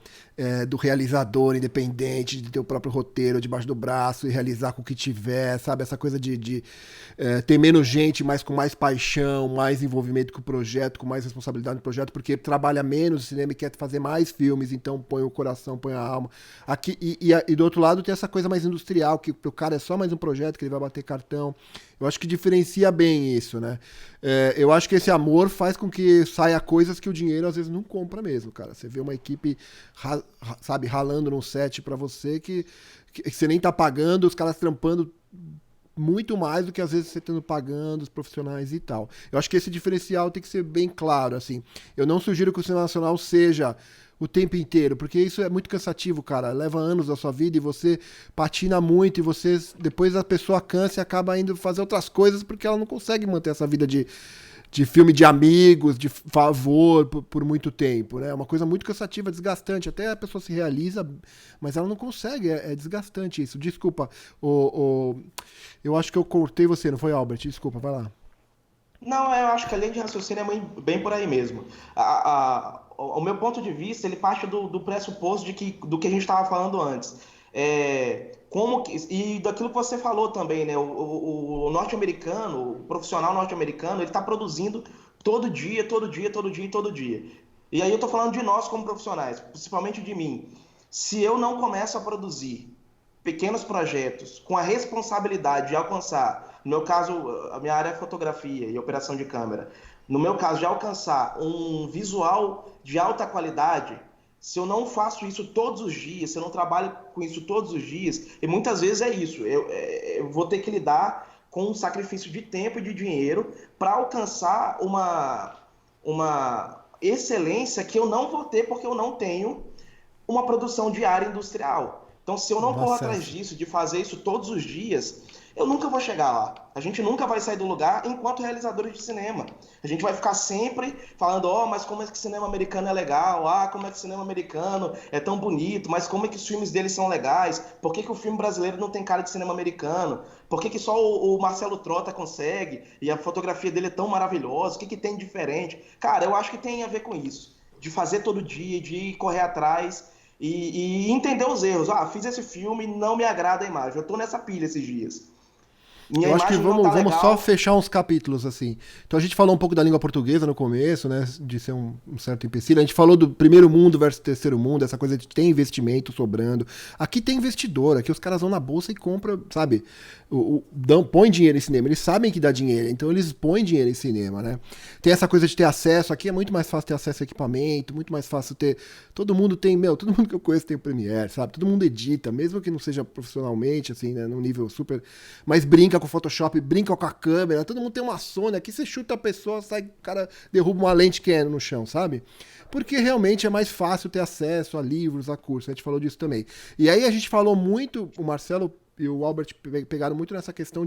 do realizador independente, de ter o próprio roteiro debaixo do braço e realizar com o que tiver, sabe? Essa coisa de ter menos gente, mas com mais paixão, mais envolvimento com o projeto, com mais responsabilidade no projeto, porque trabalha menos o cinema e quer fazer mais filmes, então põe o coração, põe a alma. Aqui, e do outro lado tem essa coisa mais industrial, que o cara é só mais um projeto, que ele vai bater cartão. Eu acho que diferencia bem isso, né? Eu acho que esse amor faz com que saia coisas que o dinheiro às vezes não compra mesmo, cara. Você vê uma equipe, sabe, ralando num set pra você que você nem tá pagando, os caras trampando muito mais do que às vezes você tendo pagando os profissionais e tal. Eu acho que esse diferencial tem que ser bem claro, assim. Eu não sugiro que o cinema nacional seja o tempo inteiro, porque isso é muito cansativo, cara. Leva anos da sua vida e você patina muito e você depois a pessoa cansa e acaba indo fazer outras coisas porque ela não consegue manter essa vida de filme de amigos, de favor por muito tempo, né? É uma coisa muito cansativa, desgastante. Até a pessoa se realiza, mas ela não consegue. É desgastante isso. Desculpa, eu acho que eu cortei você, não foi, Albert? Desculpa, vai lá. Não, eu acho que a linha de raciocínio é bem por aí mesmo. O meu ponto de vista, ele parte do pressuposto do que a gente estava falando antes. E daquilo que você falou também, né? O norte-americano, o profissional norte-americano, ele está produzindo todo dia, todo dia, todo dia, todo dia. E aí eu estou falando de nós como profissionais, principalmente de mim. Se eu não começo a produzir pequenos projetos com a responsabilidade de alcançar, no meu caso, a minha área é fotografia e operação de câmera, no meu caso, de alcançar um visual de alta qualidade, se eu não faço isso todos os dias, se eu não trabalho com isso todos os dias, e muitas vezes é isso, eu vou ter que lidar com um sacrifício de tempo e de dinheiro para alcançar uma excelência que eu não vou ter porque eu não tenho uma produção diária industrial. Então, se eu não corro atrás disso, de fazer isso todos os dias, eu nunca vou chegar lá. A gente nunca vai sair do lugar enquanto realizadores de cinema. A gente vai ficar sempre falando, mas como é que o cinema americano é legal? Como é que o cinema americano é tão bonito? Mas como é que os filmes deles são legais? Por que o filme brasileiro não tem cara de cinema americano? Por que só o Marcelo Trota consegue? E a fotografia dele é tão maravilhosa? O que tem de diferente? Cara, eu acho que tem a ver com isso. De fazer todo dia, de correr atrás e entender os erros. Fiz esse filme, não me agrada a imagem. Eu tô nessa pilha esses dias. Eu acho que vamos só fechar uns capítulos, assim. Então a gente falou um pouco da língua portuguesa no começo, né? De ser um certo empecilho. A gente falou do primeiro mundo versus terceiro mundo, essa coisa de ter investimento sobrando. Aqui tem investidor, aqui os caras vão na bolsa e compram, sabe? Põem dinheiro em cinema. Eles sabem que dá dinheiro, então eles põem dinheiro em cinema, né? Tem essa coisa de ter acesso. Aqui é muito mais fácil ter acesso a equipamento, muito mais fácil ter. Todo mundo que eu conheço tem o Premiere, sabe? Todo mundo edita, mesmo que não seja profissionalmente, assim, né? Num nível super. Mas brinca com o Photoshop, brinca com a câmera, todo mundo tem uma Sony, aqui você chuta a pessoa, sai, o cara derruba uma lente Canon no chão, sabe? Porque realmente é mais fácil ter acesso a livros, a cursos, a gente falou disso também. E aí a gente falou muito, o Marcelo e o Albert pegaram muito nessa questão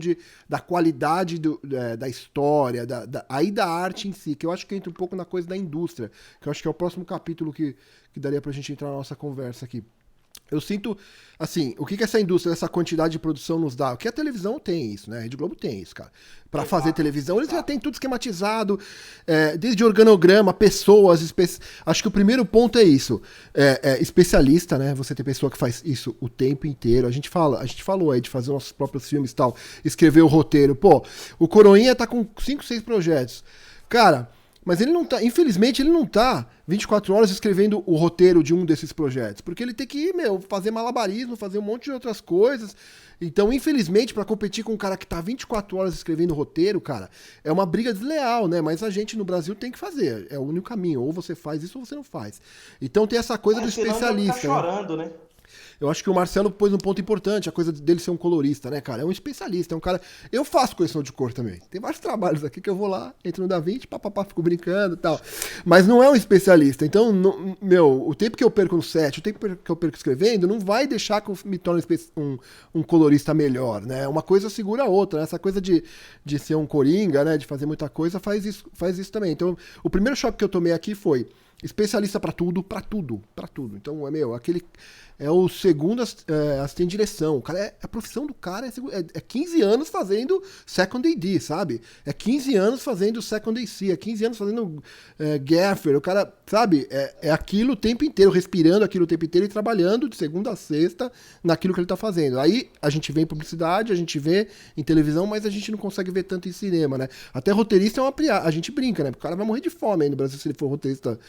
da qualidade da história, aí da arte em si, que eu acho que entra um pouco na coisa da indústria, que eu acho que é o próximo capítulo que daria pra gente entrar na nossa conversa aqui. Eu sinto, assim, o que essa indústria, essa quantidade de produção nos dá? O que a televisão tem isso, né? A Rede Globo tem isso, cara. Pra fazer televisão, eles já têm tudo esquematizado, desde organograma, pessoas, acho que o primeiro ponto é isso. Especialista, né? Você tem pessoa que faz isso o tempo inteiro. A gente falou aí de fazer nossos próprios filmes e tal, escrever o roteiro. Pô, o Coroinha tá com 5, 6 projetos. Cara, mas ele não tá, infelizmente, ele não tá 24 horas escrevendo o roteiro de um desses projetos, porque ele tem que, fazer malabarismo, fazer um monte de outras coisas. Então, infelizmente, pra competir com um cara que tá 24 horas escrevendo roteiro, cara, é uma briga desleal, né? Mas a gente no Brasil tem que fazer, é o único caminho, ou você faz isso ou você não faz. Então tem essa coisa do especialista. Tá chorando, né? Eu acho que o Marcelo pôs um ponto importante, a coisa dele ser um colorista, né, cara? É um especialista, é um cara... Eu faço correção de cor também. Tem vários trabalhos aqui que eu vou lá, entro no DaVinci, papapá, fico brincando e tal. Mas não é um especialista. Então, o tempo que eu perco no set, o tempo que eu perco escrevendo, não vai deixar que eu me torne um colorista melhor, né? Uma coisa segura a outra, né? Essa coisa de ser um coringa, né? De fazer muita coisa, faz isso também. Então, o primeiro choque que eu tomei aqui foi... especialista pra tudo. Então, aquele é o segundo assistente de direção. O cara a profissão do cara é 15 anos fazendo second AD, sabe? É 15 anos fazendo second AC, é 15 anos fazendo gaffer. O cara, sabe? É aquilo o tempo inteiro, respirando aquilo o tempo inteiro e trabalhando de segunda a sexta naquilo que ele tá fazendo. Aí a gente vê em publicidade, a gente vê em televisão, mas a gente não consegue ver tanto em cinema, né? Até roteirista a gente brinca, né? Porque o cara vai morrer de fome aí no Brasil se ele for roteirista.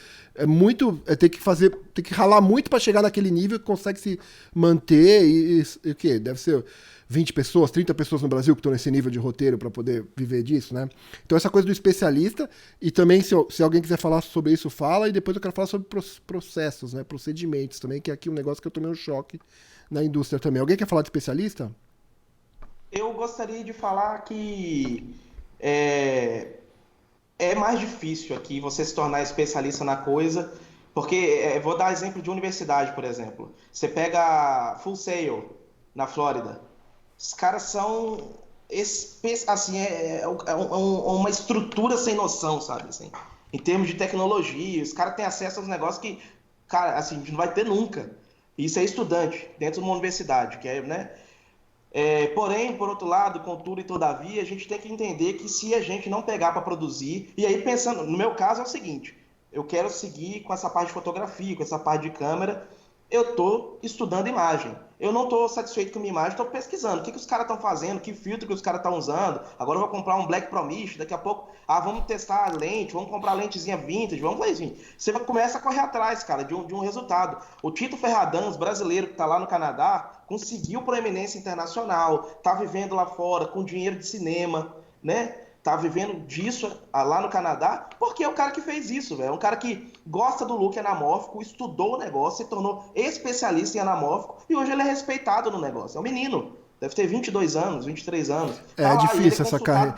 Tem que ralar muito pra chegar naquele nível que consegue se manter e o quê? Deve ser 20 pessoas, 30 pessoas no Brasil que estão nesse nível de roteiro pra poder viver disso, né? Então essa coisa do especialista, e também se alguém quiser falar sobre isso, fala, e depois eu quero falar sobre processos, né? Procedimentos também, que é aqui um negócio que eu tomei um choque na indústria também. Alguém quer falar de especialista? Eu gostaria de falar que é mais difícil aqui você se tornar especialista na coisa, porque vou dar exemplo de universidade, por exemplo. Você pega Full Sail, na Flórida. Os caras são, assim, uma estrutura sem noção, sabe? Assim, em termos de tecnologia, os caras têm acesso aos negócios que, cara, assim, a gente não vai ter nunca. Isso é estudante, dentro de uma universidade, que é, né? Porém, por outro lado, contudo e todavia, a gente tem que entender que se a gente não pegar para produzir, e aí pensando, no meu caso é o seguinte, eu quero seguir com essa parte de fotografia, com essa parte de câmera, eu estou estudando imagem. Eu não estou satisfeito com a minha imagem, estou pesquisando o que os caras estão fazendo, que filtro que os caras estão usando. Agora eu vou comprar um Black Pro Mist, daqui a pouco, vamos testar a lente, vamos comprar a lentezinha vintage, vamos fazer assim. Você começa a correr atrás, cara, de um resultado. O Tito Ferradans, brasileiro que está lá no Canadá, conseguiu proeminência internacional, está vivendo lá fora com dinheiro de cinema, né? Tá vivendo disso lá no Canadá, porque é o cara que fez isso, velho. É um cara que gosta do look anamórfico, estudou o negócio, se tornou especialista em anamórfico e hoje ele é respeitado no negócio. É um menino, deve ter 22 anos, 23 anos. É difícil essa carreira.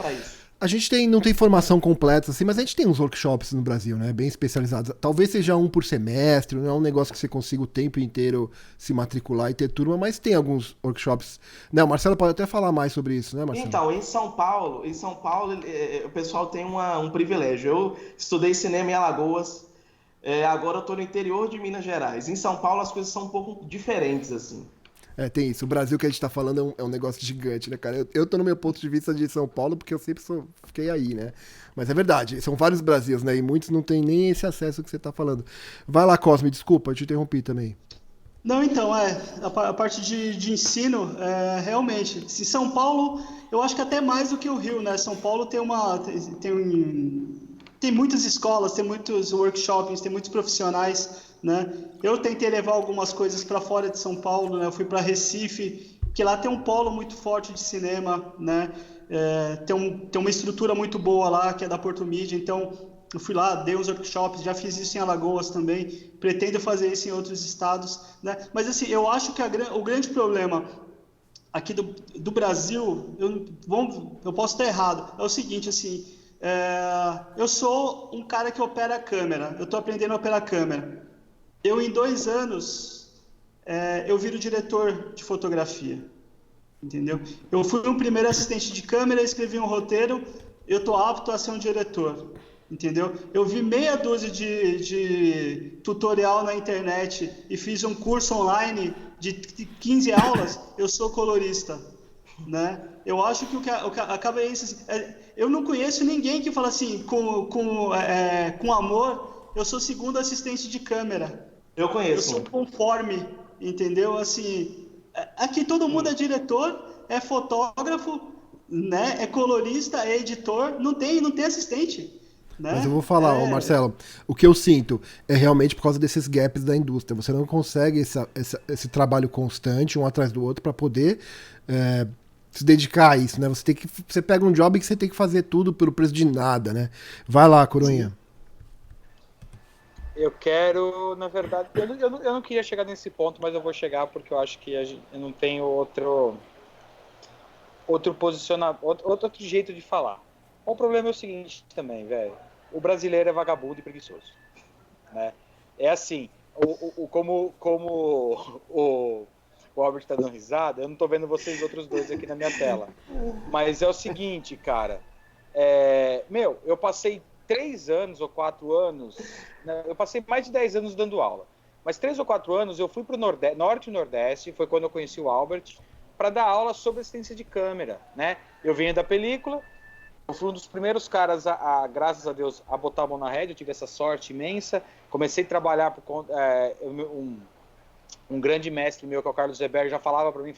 A gente não tem formação completa, assim, mas a gente tem uns workshops no Brasil, né? Bem especializados. Talvez seja um por semestre, não é um negócio que você consiga o tempo inteiro se matricular e ter turma, mas tem alguns workshops. Né, o Marcelo pode até falar mais sobre isso, né, Marcelo? Então, em São Paulo o pessoal tem um privilégio. Eu estudei cinema em Alagoas, agora eu estou no interior de Minas Gerais. Em São Paulo as coisas são um pouco diferentes, assim. Tem isso. O Brasil que a gente tá falando é um negócio gigante, né, cara? Eu tô no meu ponto de vista de São Paulo porque eu sempre fiquei aí, né? Mas é verdade, são vários Brasils, né? E muitos não têm nem esse acesso que você tá falando. Vai lá, Cosme, desculpa, eu te interrompi também. Não, então, a parte de ensino, realmente, em São Paulo, eu acho que até mais do que o Rio, né? São Paulo tem muitas escolas, tem muitos workshops, tem muitos profissionais, né? Eu tentei levar algumas coisas para fora de São Paulo, né? Eu fui para Recife, que lá tem um polo muito forte de cinema, né? Tem uma estrutura muito boa lá, que é da Porto Mídia, então eu fui lá, dei uns workshops, já fiz isso em Alagoas também, pretendo fazer isso em outros estados, né? Mas assim, eu acho que o grande problema aqui do Brasil, eu posso estar errado, é o seguinte, assim, eu sou um cara que opera a câmera, eu estou aprendendo a operar a câmera. Eu, em 2 anos, eu viro diretor de fotografia, entendeu? Eu fui um primeiro assistente de câmera, escrevi um roteiro, eu estou apto a ser um diretor, entendeu? Eu vi meia dúzia de tutorial na internet e fiz um curso online de 15 aulas, eu sou colorista, né? Eu acho que acaba isso. Eu não conheço ninguém que fala assim, com amor, eu sou segundo assistente de câmera. Eu Eu conheço. sou conforme, entendeu? Assim, aqui todo mundo é diretor, é fotógrafo, né? É colorista, é editor, não tem assistente, Mas eu né? vou falar, ô Marcelo, o que eu sinto é realmente por causa desses gaps da indústria. Você não consegue esse trabalho constante, um atrás do outro, para poder se dedicar a isso, né? Você pega um job que você tem que fazer tudo pelo preço de nada, né? Vai lá, Coroinha. Eu quero, na verdade, eu não queria chegar nesse ponto, mas eu vou chegar porque eu acho que eu não tenho outro posicionamento, outro jeito de falar. O problema é o seguinte também, velho. O brasileiro é vagabundo e preguiçoso, né? É assim, como o Albert tá dando risada, eu não tô vendo vocês outros dois aqui na minha tela. Mas é o seguinte, cara. Eu passei 3 anos ou 4 anos, né, eu passei mais de 10 anos dando aula. Mas 3 ou 4 anos eu fui pro Norte e Nordeste, foi quando eu conheci o Albert, para dar aula sobre assistência de câmera, né? Eu vinha da película, eu fui um dos primeiros caras, graças a Deus, a botar a mão na rédea, eu tive essa sorte imensa. Comecei a trabalhar por um grande mestre meu, que é o Carlos Zeber, já falava para mim,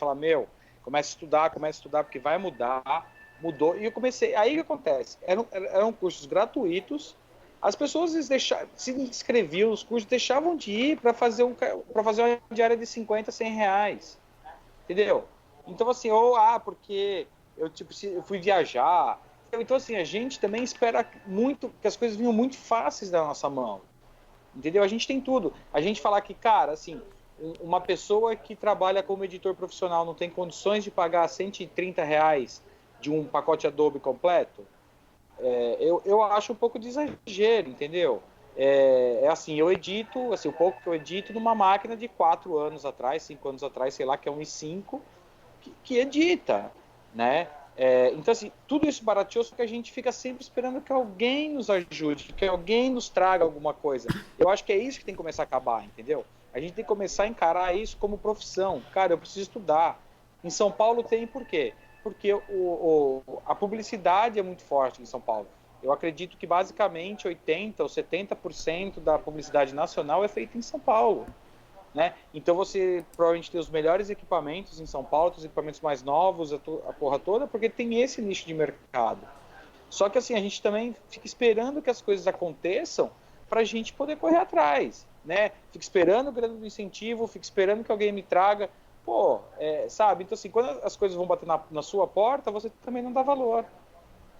comece a estudar, porque vai mudar. Mudou, e eu comecei, aí o que acontece? Eram cursos gratuitos, as pessoas se inscreviam nos cursos, deixavam de ir para fazer uma diária de 50, 100 reais, entendeu? Então assim, porque eu fui viajar, então assim, a gente também espera muito, que as coisas venham muito fáceis da nossa mão, entendeu? A gente tem tudo, a gente falar que, cara, assim, uma pessoa que trabalha como editor profissional não tem condições de pagar 130 reais de um pacote Adobe completo, eu acho um pouco de exagero, entendeu? Assim, eu edito, assim, o pouco que eu edito numa máquina de 4 anos atrás, 5 anos atrás, sei lá, que é um i5, que edita, né? Então, assim, tudo isso barateou, só que a gente fica sempre esperando que alguém nos ajude, que alguém nos traga alguma coisa. Eu acho que é isso que tem que começar a acabar, entendeu? A gente tem que começar a encarar isso como profissão. Cara, eu preciso estudar. Em São Paulo tem por quê? Porque a publicidade é muito forte em São Paulo. Eu acredito que basicamente 80% ou 70% da publicidade nacional é feita em São Paulo, né? Então você provavelmente tem os melhores equipamentos em São Paulo, os equipamentos mais novos, a porra toda, porque tem esse nicho de mercado. Só que assim, a gente também fica esperando que as coisas aconteçam para a gente poder correr atrás, né? Fica esperando o grande incentivo, fica esperando que alguém me traga. Sabe? Então, assim, quando as coisas vão bater na sua porta, você também não dá valor,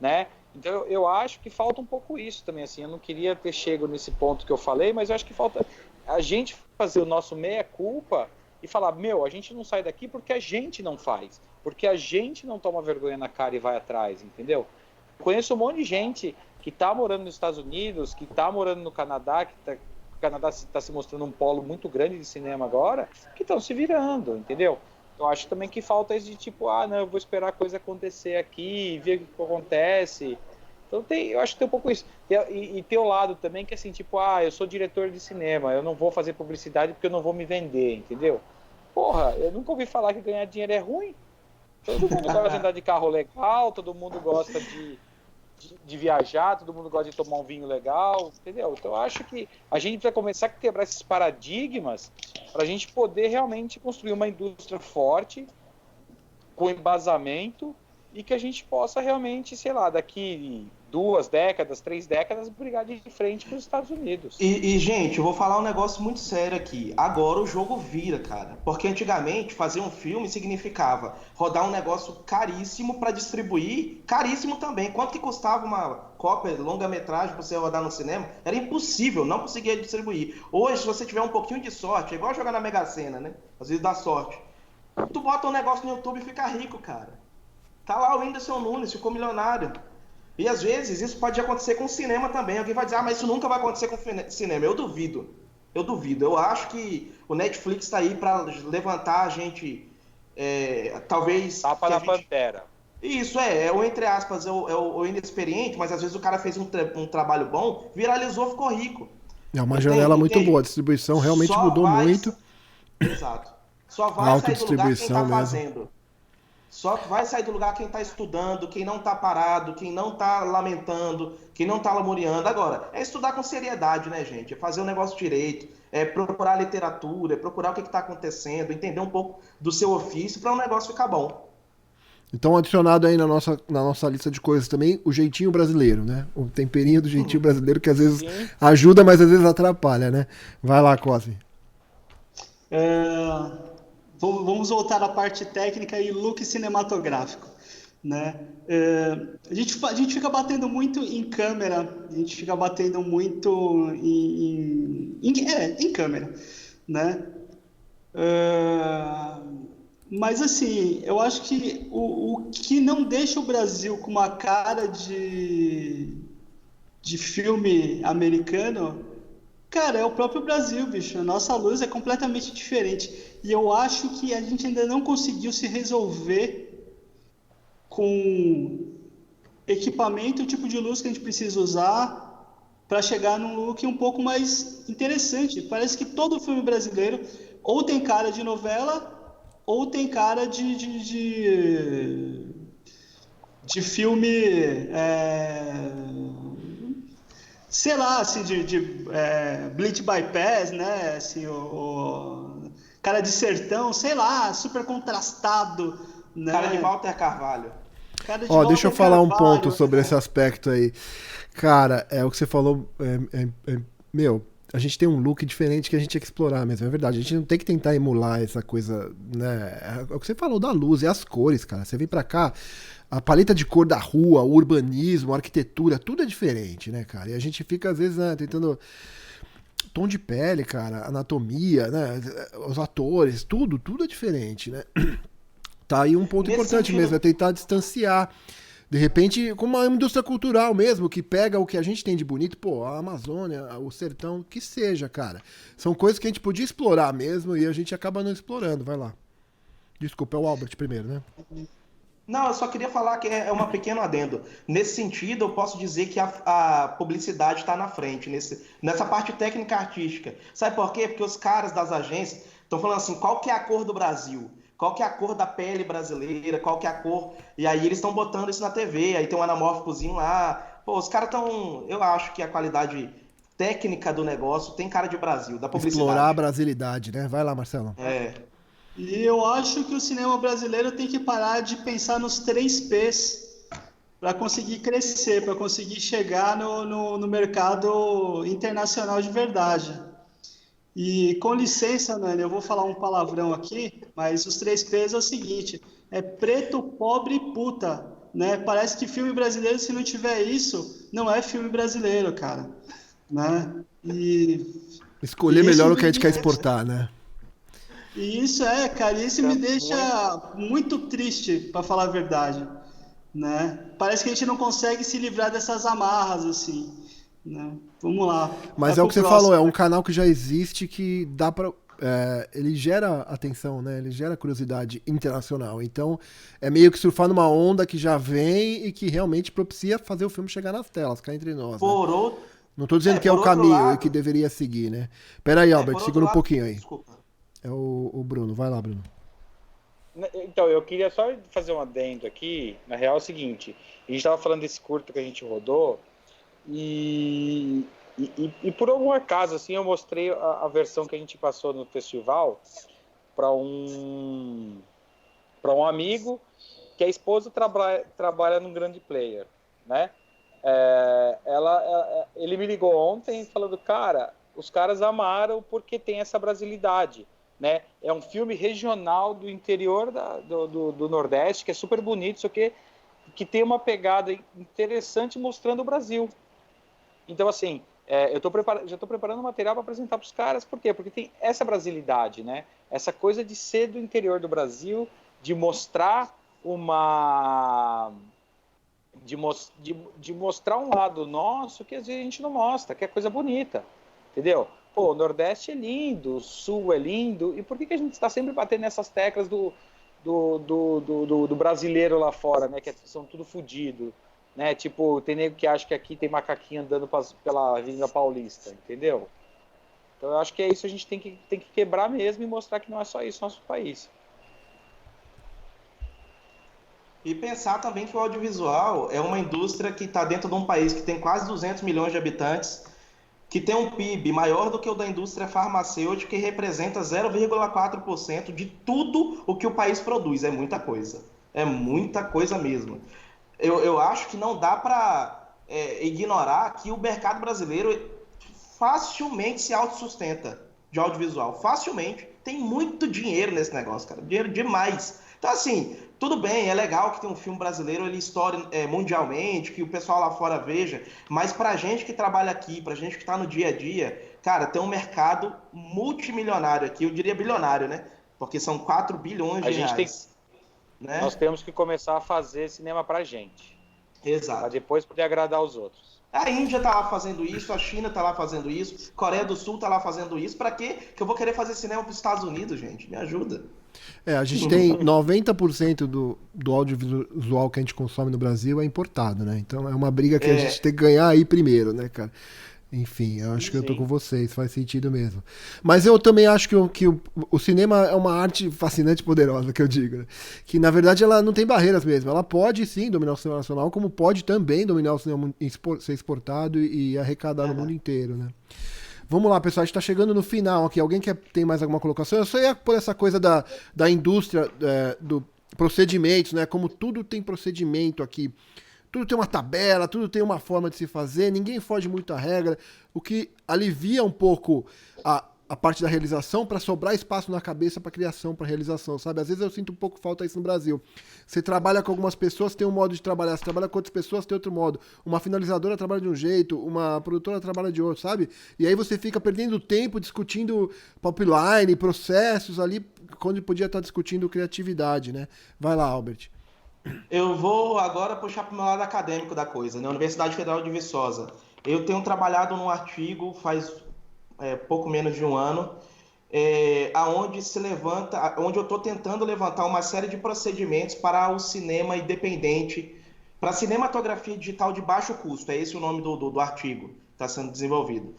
né? Então, eu acho que falta um pouco isso também, assim. Eu não queria ter chegado nesse ponto que eu falei, mas eu acho que falta a gente fazer o nosso meia-culpa e falar, a gente não sai daqui porque a gente não faz, porque a gente não toma vergonha na cara e vai atrás, entendeu? Eu conheço um monte de gente que tá morando nos Estados Unidos, que tá morando no Canadá, o Canadá está se mostrando um polo muito grande de cinema agora, que estão se virando, entendeu? Eu acho também que falta isso de tipo, não, eu vou esperar a coisa acontecer aqui, ver o que acontece. Então eu acho que tem um pouco isso. E tem o lado também que é assim, tipo, eu sou diretor de cinema, eu não vou fazer publicidade porque eu não vou me vender, entendeu? Porra, eu nunca ouvi falar que ganhar dinheiro é ruim. Todo mundo gosta de andar de carro legal, todo mundo gosta de viajar, todo mundo gosta de tomar um vinho legal, entendeu? Então eu acho que a gente precisa começar a quebrar esses paradigmas para a gente poder realmente construir uma indústria forte, com embasamento, e que a gente possa realmente, sei lá, daqui 2 décadas, 3 décadas, brigar de frente com os Estados Unidos. Gente, eu vou falar um negócio muito sério aqui. Agora o jogo vira, cara. Porque antigamente fazer um filme significava rodar um negócio caríssimo para distribuir, caríssimo também. Quanto que custava uma cópia, longa-metragem para você rodar no cinema? Era impossível, não conseguia distribuir. Hoje, se você tiver um pouquinho de sorte, é igual jogar na Mega Sena, né? Às vezes dá sorte. Tu bota um negócio no YouTube e fica rico, cara. Tá lá o Whindersson Nunes, ficou milionário. E às vezes isso pode acontecer com o cinema também. Alguém vai dizer, mas isso nunca vai acontecer com o cinema. Eu duvido. Eu acho que o Netflix tá aí para levantar a gente, talvez... Tapa na pantera. Isso ou entre aspas, o inexperiente, mas às vezes o cara fez um trabalho bom, viralizou, ficou rico. É uma janela muito Entende? boa. A distribuição realmente Só mudou vai. muito. Exato. Só A vai sair do lugar quem autodistribuição tá mesmo. fazendo. Só vai sair do lugar quem está estudando, quem não está parado, quem não está lamentando, quem não está lamuriando. Agora, é estudar com seriedade, né, gente? É fazer o negócio direito, é procurar literatura, é procurar o que está acontecendo, entender um pouco do seu ofício para o negócio ficar bom. Então, adicionado aí na nossa lista de coisas também, o jeitinho brasileiro, né? O temperinho do jeitinho brasileiro que às vezes Sim. ajuda, mas às vezes atrapalha, né? Vai lá, Cosme. Vamos voltar à parte técnica e look cinematográfico, né? A gente fica batendo muito em câmera, a gente fica batendo muito em câmera, né? É, mas assim, eu acho que o que não deixa o Brasil com uma cara de filme americano, cara, é o próprio Brasil, bicho. A nossa luz é completamente diferente. E eu acho que a gente ainda não conseguiu se resolver com equipamento, o tipo de luz que a gente precisa usar para chegar num look um pouco mais interessante. Parece que todo filme brasileiro ou tem cara de novela ou tem cara de filme, sei lá, assim, Bleach Bypass, né? Assim, o cara de sertão, sei lá, super contrastado, Cara de né? Walter Carvalho. Cara de Ó, deixa eu Walter falar um ponto Carvalho, sobre né? esse aspecto aí. Cara, é o que você falou. Meu, a gente tem um look diferente que a gente tinha que explorar mesmo, é verdade. A gente não tem que tentar emular essa coisa, né? É o que você falou da luz, é as cores, cara. Você vem pra cá, a paleta de cor da rua, o urbanismo, a arquitetura, tudo é diferente, né, cara? E a gente fica, às vezes, né, tentando. Tom de pele, cara, anatomia, né? Os atores, tudo é diferente, né? Tá aí um ponto Nesse importante mesmo, é sentido, tentar distanciar. De repente, como uma indústria cultural mesmo, que pega o que a gente tem de bonito, pô, a Amazônia, o sertão, que seja, cara. São coisas que a gente podia explorar mesmo e a gente acaba não explorando. Vai lá. Desculpa, é o Albert primeiro, né? não, eu só queria falar que é uma pequeno adendo. Nesse sentido, eu posso dizer que a publicidade está na frente, nessa parte técnica artística. Sabe por quê? Porque os caras das agências estão falando assim, qual que é a cor do Brasil? Qual que é a cor da pele brasileira? Qual que é a cor? E aí eles estão botando isso na TV, aí tem um anamórficozinho lá. Pô, os caras estão... Eu acho que a qualidade técnica do negócio tem cara de Brasil, da Explorar a publicidade. brasilidade, né? Vai lá, Marcelo. É, E eu acho que o cinema brasileiro tem que parar de pensar nos 3Ps para conseguir crescer, para conseguir chegar no mercado internacional de verdade. E com licença, Nani, eu vou falar um palavrão aqui, mas os 3Ps é o seguinte: é preto, pobre e puta, né? Parece que filme brasileiro, se não tiver isso, não é filme brasileiro, cara, né? E Escolher isso melhor o me, que a gente quer exportar, né? e isso cara, isso me Tá deixa muito. muito triste, para falar a verdade, né? Parece que a gente não consegue se livrar dessas amarras, assim, né? Vamos lá, vai Mas é o pro que você falou, próximo. é um canal que já existe que dá pra. Ele gera atenção, né? Ele gera curiosidade internacional. Então, é meio que surfar numa onda que já vem e que realmente propicia fazer o filme chegar nas telas, cá entre nós, né? por, o- Não tô dizendo que é o por outro caminho e que lado... deveria seguir, né? Pera aí, Albert, por outro segura um lado... pouquinho aí. Desculpa. É o Bruno, vai lá, Bruno. Então, eu queria só fazer um adendo aqui. Na real é o seguinte: a gente estava falando desse curto que a gente rodou, e, e por algum acaso, assim, eu mostrei a versão que a gente passou no festival para um amigo que a esposa trabalha num grande player, né? Ele me ligou ontem falando, cara, os caras amaram porque tem essa brasilidade, né? É um filme regional do interior do Nordeste, que é super bonito, só que tem uma pegada interessante mostrando o Brasil. Então, assim, já estou preparando material para apresentar para os caras, por quê? Porque tem essa brasilidade, né? Essa coisa de ser do interior do Brasil, de mostrar uma... De mostrar um lado nosso que às vezes a gente não mostra, que é coisa bonita, entendeu? Pô, o Nordeste é lindo, o Sul é lindo, e por que a gente está sempre batendo nessas teclas do brasileiro lá fora, né? Que são tudo fodido, né? Tipo, tem nego que acha que aqui tem macaquinho andando pela Avenida Paulista, entendeu? Então eu acho que é isso, a gente tem que quebrar mesmo e mostrar que não é só isso no nosso país. E pensar também que o audiovisual é uma indústria que está dentro de um país que tem quase 200 milhões de habitantes, que tem um PIB maior do que o da indústria farmacêutica, que representa 0,4% de tudo o que o país produz. É muita coisa mesmo. Eu acho que não dá para ignorar que o mercado brasileiro facilmente se autossustenta de audiovisual. Facilmente. Tem muito dinheiro nesse negócio, cara. Dinheiro demais. Então, assim, tudo bem, é legal que tem um filme brasileiro, ele estoure mundialmente, que o pessoal lá fora veja, mas pra gente que trabalha aqui, pra gente que tá no dia a dia, cara, tem um mercado multimilionário aqui, eu diria bilionário, né? Porque são 4 bilhões de reais. Né? Nós temos que começar a fazer cinema pra gente. Exato. Pra depois poder agradar os outros. A Índia tá lá fazendo isso, a China tá lá fazendo isso, Coreia do Sul tá lá fazendo isso. Pra quê? Que eu vou querer fazer cinema pros Estados Unidos, gente? Me ajuda. A gente tem 90% do audiovisual que a gente consome no Brasil é importado, né? Então é uma briga que a gente tem que ganhar aí primeiro, né, cara? Enfim, eu acho que eu tô com vocês, faz sentido mesmo. Mas eu também acho que o cinema é uma arte fascinante e poderosa, que eu digo, né? Que na verdade ela não tem barreiras mesmo. Ela pode sim dominar o cinema nacional, como pode também dominar o cinema, ser exportado e arrecadar no mundo inteiro, né? Vamos lá, pessoal, a gente tá chegando no final aqui. Alguém tem mais alguma colocação? Eu só ia por essa coisa da indústria, do procedimentos, né? Como tudo tem procedimento aqui. Tudo tem uma tabela, tudo tem uma forma de se fazer, ninguém foge muito à regra, o que alivia um pouco a parte da realização para sobrar espaço na cabeça para criação, para realização, sabe? Às vezes eu sinto um pouco falta disso no Brasil. Você trabalha com algumas pessoas, tem um modo de trabalhar, você trabalha com outras pessoas, tem outro modo. Uma finalizadora trabalha de um jeito, uma produtora trabalha de outro, sabe? E aí você fica perdendo tempo discutindo pipeline, processos ali, quando podia estar discutindo criatividade, né? Vai lá, Albert. Eu vou agora puxar para o meu lado acadêmico da coisa, né? Universidade Federal de Viçosa. Eu tenho trabalhado num artigo faz pouco menos de um ano, onde eu estou tentando levantar uma série de procedimentos para o cinema independente, para a cinematografia digital de baixo custo. É esse o nome do artigo que está sendo desenvolvido.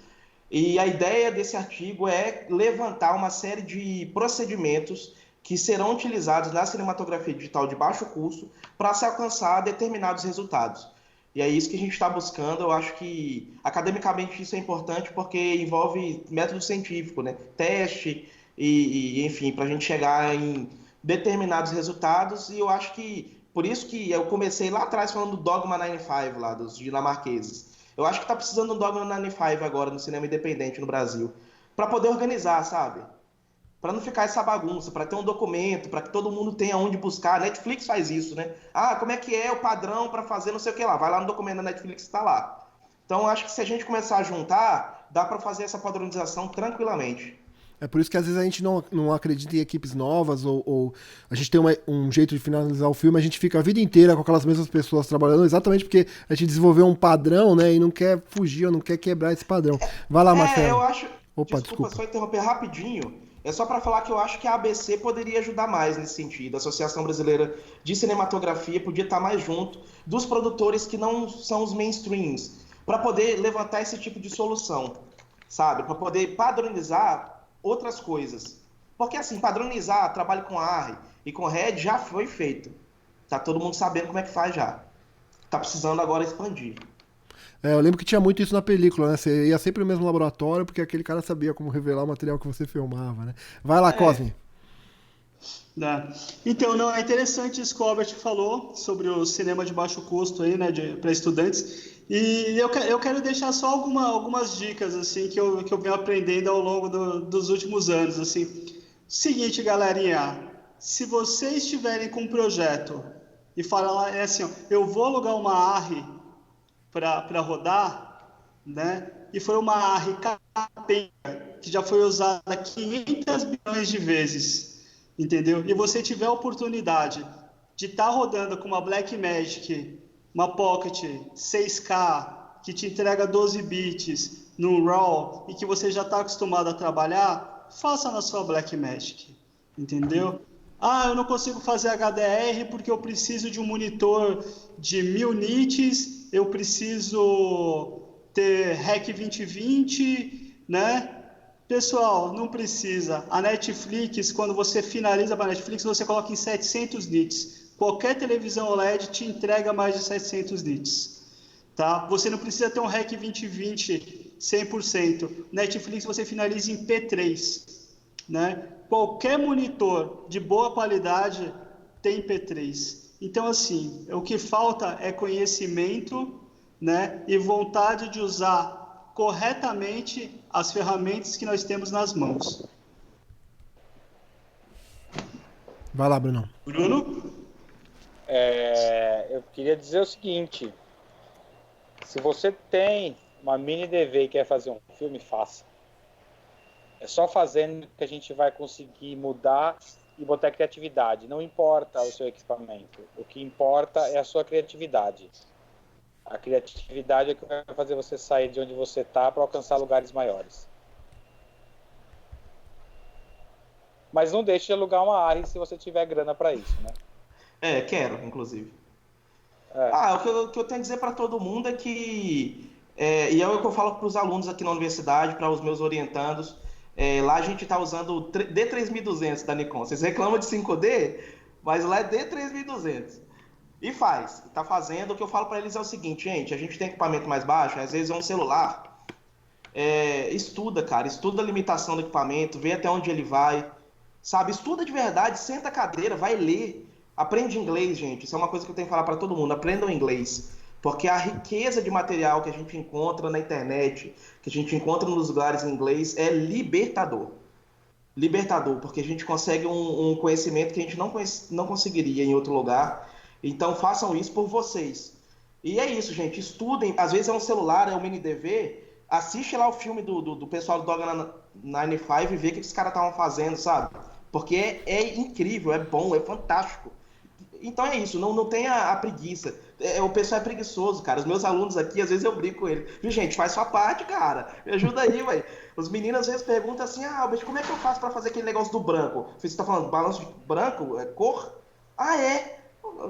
E a ideia desse artigo é levantar uma série de procedimentos que serão utilizados na cinematografia digital de baixo custo para se alcançar determinados resultados. E é isso que a gente está buscando. Eu acho que, academicamente, isso é importante porque envolve método científico, né? Teste e enfim, para a gente chegar em determinados resultados. E eu acho que, por isso que eu comecei lá atrás falando do Dogma 95, lá dos dinamarqueses. Eu acho que está precisando do Dogma 95 agora no cinema independente no Brasil, para poder organizar, sabe? Para não ficar essa bagunça, para ter um documento, para que todo mundo tenha onde buscar. A Netflix faz isso, né? Como é que é o padrão para fazer não sei o que lá? Vai lá no documento da Netflix e está lá. Então, acho que se a gente começar a juntar, dá para fazer essa padronização tranquilamente. É por isso que às vezes a gente não acredita em equipes novas ou a gente tem um jeito de finalizar o filme, a gente fica a vida inteira com aquelas mesmas pessoas trabalhando, exatamente porque a gente desenvolveu um padrão, né? E não quer fugir ou não quer quebrar esse padrão. Vai lá, Marcelo. Eu acho... Desculpa, só interromper rapidinho. É só para falar que eu acho que a ABC poderia ajudar mais nesse sentido. A Associação Brasileira de Cinematografia podia estar mais junto dos produtores que não são os mainstreams, para poder levantar esse tipo de solução, sabe? Para poder padronizar outras coisas. Porque assim, padronizar trabalho com ARRI e com RED já foi feito. Tá todo mundo sabendo como é que faz já. Tá precisando agora expandir. Eu lembro que tinha muito isso na película, né? Você ia sempre no mesmo laboratório, porque aquele cara sabia como revelar o material que você filmava, né? Vai lá, Cosme. Então, não, é interessante isso que o Albert falou sobre o cinema de baixo custo aí, né, para estudantes. E eu quero deixar só algumas dicas assim que eu venho aprendendo ao longo dos últimos anos. Assim. Seguinte, galerinha, se vocês estiverem com um projeto e falar assim, ó, eu vou alugar uma ARRI para rodar, né? E foi uma ARRI capenga, que já foi usada 500 bilhões de vezes, entendeu? E você tiver a oportunidade de estar rodando com uma Blackmagic, uma Pocket 6K, que te entrega 12 bits no RAW e que você já está acostumado a trabalhar, faça na sua Blackmagic, entendeu? Ah, eu não consigo fazer HDR porque eu preciso de um monitor de 1000 nits, eu preciso ter REC 2020, né? Pessoal, não precisa. A Netflix, quando você finaliza para a Netflix, você coloca em 700 nits. Qualquer televisão OLED te entrega mais de 700 nits. Tá? Você não precisa ter um REC 2020 100%. Netflix você finaliza em P3, né? Qualquer monitor de boa qualidade tem P3. Então, assim, o que falta é conhecimento, né? E vontade de usar corretamente as ferramentas que nós temos nas mãos. Vai lá, Bruno. Bruno? Eu queria dizer o seguinte: se você tem uma mini DV e quer fazer um filme, faça. É só fazendo que a gente vai conseguir mudar e botar criatividade. Não importa o seu equipamento. O que importa é a sua criatividade. A criatividade é o que vai fazer você sair de onde você está para alcançar lugares maiores. Mas não deixe de alugar uma área se você tiver grana para isso, né? Quero, inclusive. O que eu tenho a dizer para todo mundo é que, e é o que eu falo para os alunos aqui na universidade, para os meus orientandos, lá a gente está usando o D3200 da Nikon. Vocês reclamam de 5D, mas lá é D3200. E está fazendo. O que eu falo para eles é o seguinte, gente, a gente tem equipamento mais baixo, às vezes é um celular. Estuda, cara, estuda a limitação do equipamento, vê até onde ele vai, sabe? Estuda de verdade, senta a cadeira, vai ler. Aprende inglês, gente. Isso é uma coisa que eu tenho que falar para todo mundo. Aprendam inglês. Porque a riqueza de material que a gente encontra na internet, que a gente encontra nos lugares em inglês, é libertador. Libertador, porque a gente consegue um conhecimento que a gente não conseguiria em outro lugar. Então, façam isso por vocês. E é isso, gente. Estudem. Às vezes é um celular, é um mini DV. Assiste lá o filme do pessoal do Dogma 95 e vê o que os caras estavam fazendo, sabe? Porque é incrível, é bom, é fantástico. Então é isso, não tenha a preguiça. O pessoal é preguiçoso, cara. Os meus alunos aqui, às vezes eu brinco com ele. Viu, gente, faz sua parte, cara. Me ajuda aí, velho. Os meninos às vezes perguntam assim, Albert, como é que eu faço pra fazer aquele negócio do branco? Você tá falando balanço de branco? É cor? É?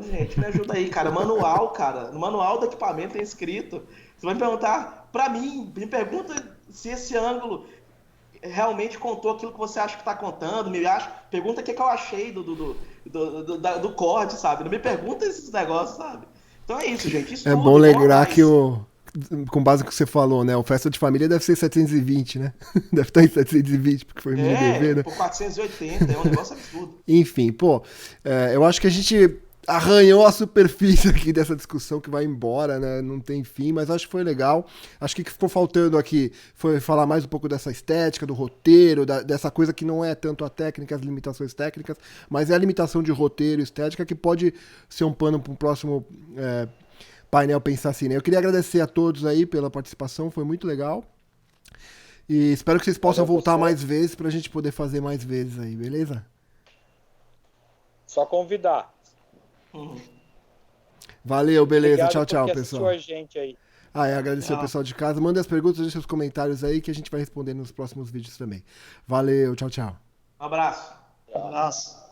Gente, me ajuda aí, cara. Manual, cara. No manual do equipamento tem escrito. Você vai me perguntar, pra mim, me pergunta se esse ângulo realmente contou aquilo que você acha que tá contando, pergunta o que eu achei do corte, sabe? Não me pergunta esses negócios, sabe? Então é isso, gente. Estuda, É bom lembrar que com base no que você falou, né? O Festa de Família deve ser 720, né? Deve estar em 720, porque foi mini DV, né? Por 480, é um negócio absurdo. Enfim, eu acho que a gente arranhou a superfície aqui dessa discussão que vai embora, né? Não tem fim, mas acho que foi legal. Acho que o que ficou faltando aqui foi falar mais um pouco dessa estética, do roteiro, dessa coisa que não é tanto a técnica, as limitações técnicas, mas é a limitação de roteiro e estética que pode ser um pano para um próximo painel Pensar Cine. Eu queria agradecer a todos aí pela participação, foi muito legal. E espero que vocês possam voltar mais vezes pra gente poder fazer mais vezes aí, beleza? Só convidar. Valeu, beleza. Obrigado tchau, por pessoal. A gente aí. Agradecer ao pessoal de casa. Manda as perguntas, deixa os comentários aí que a gente vai responder nos próximos vídeos também. Valeu, tchau. Um abraço. Um abraço.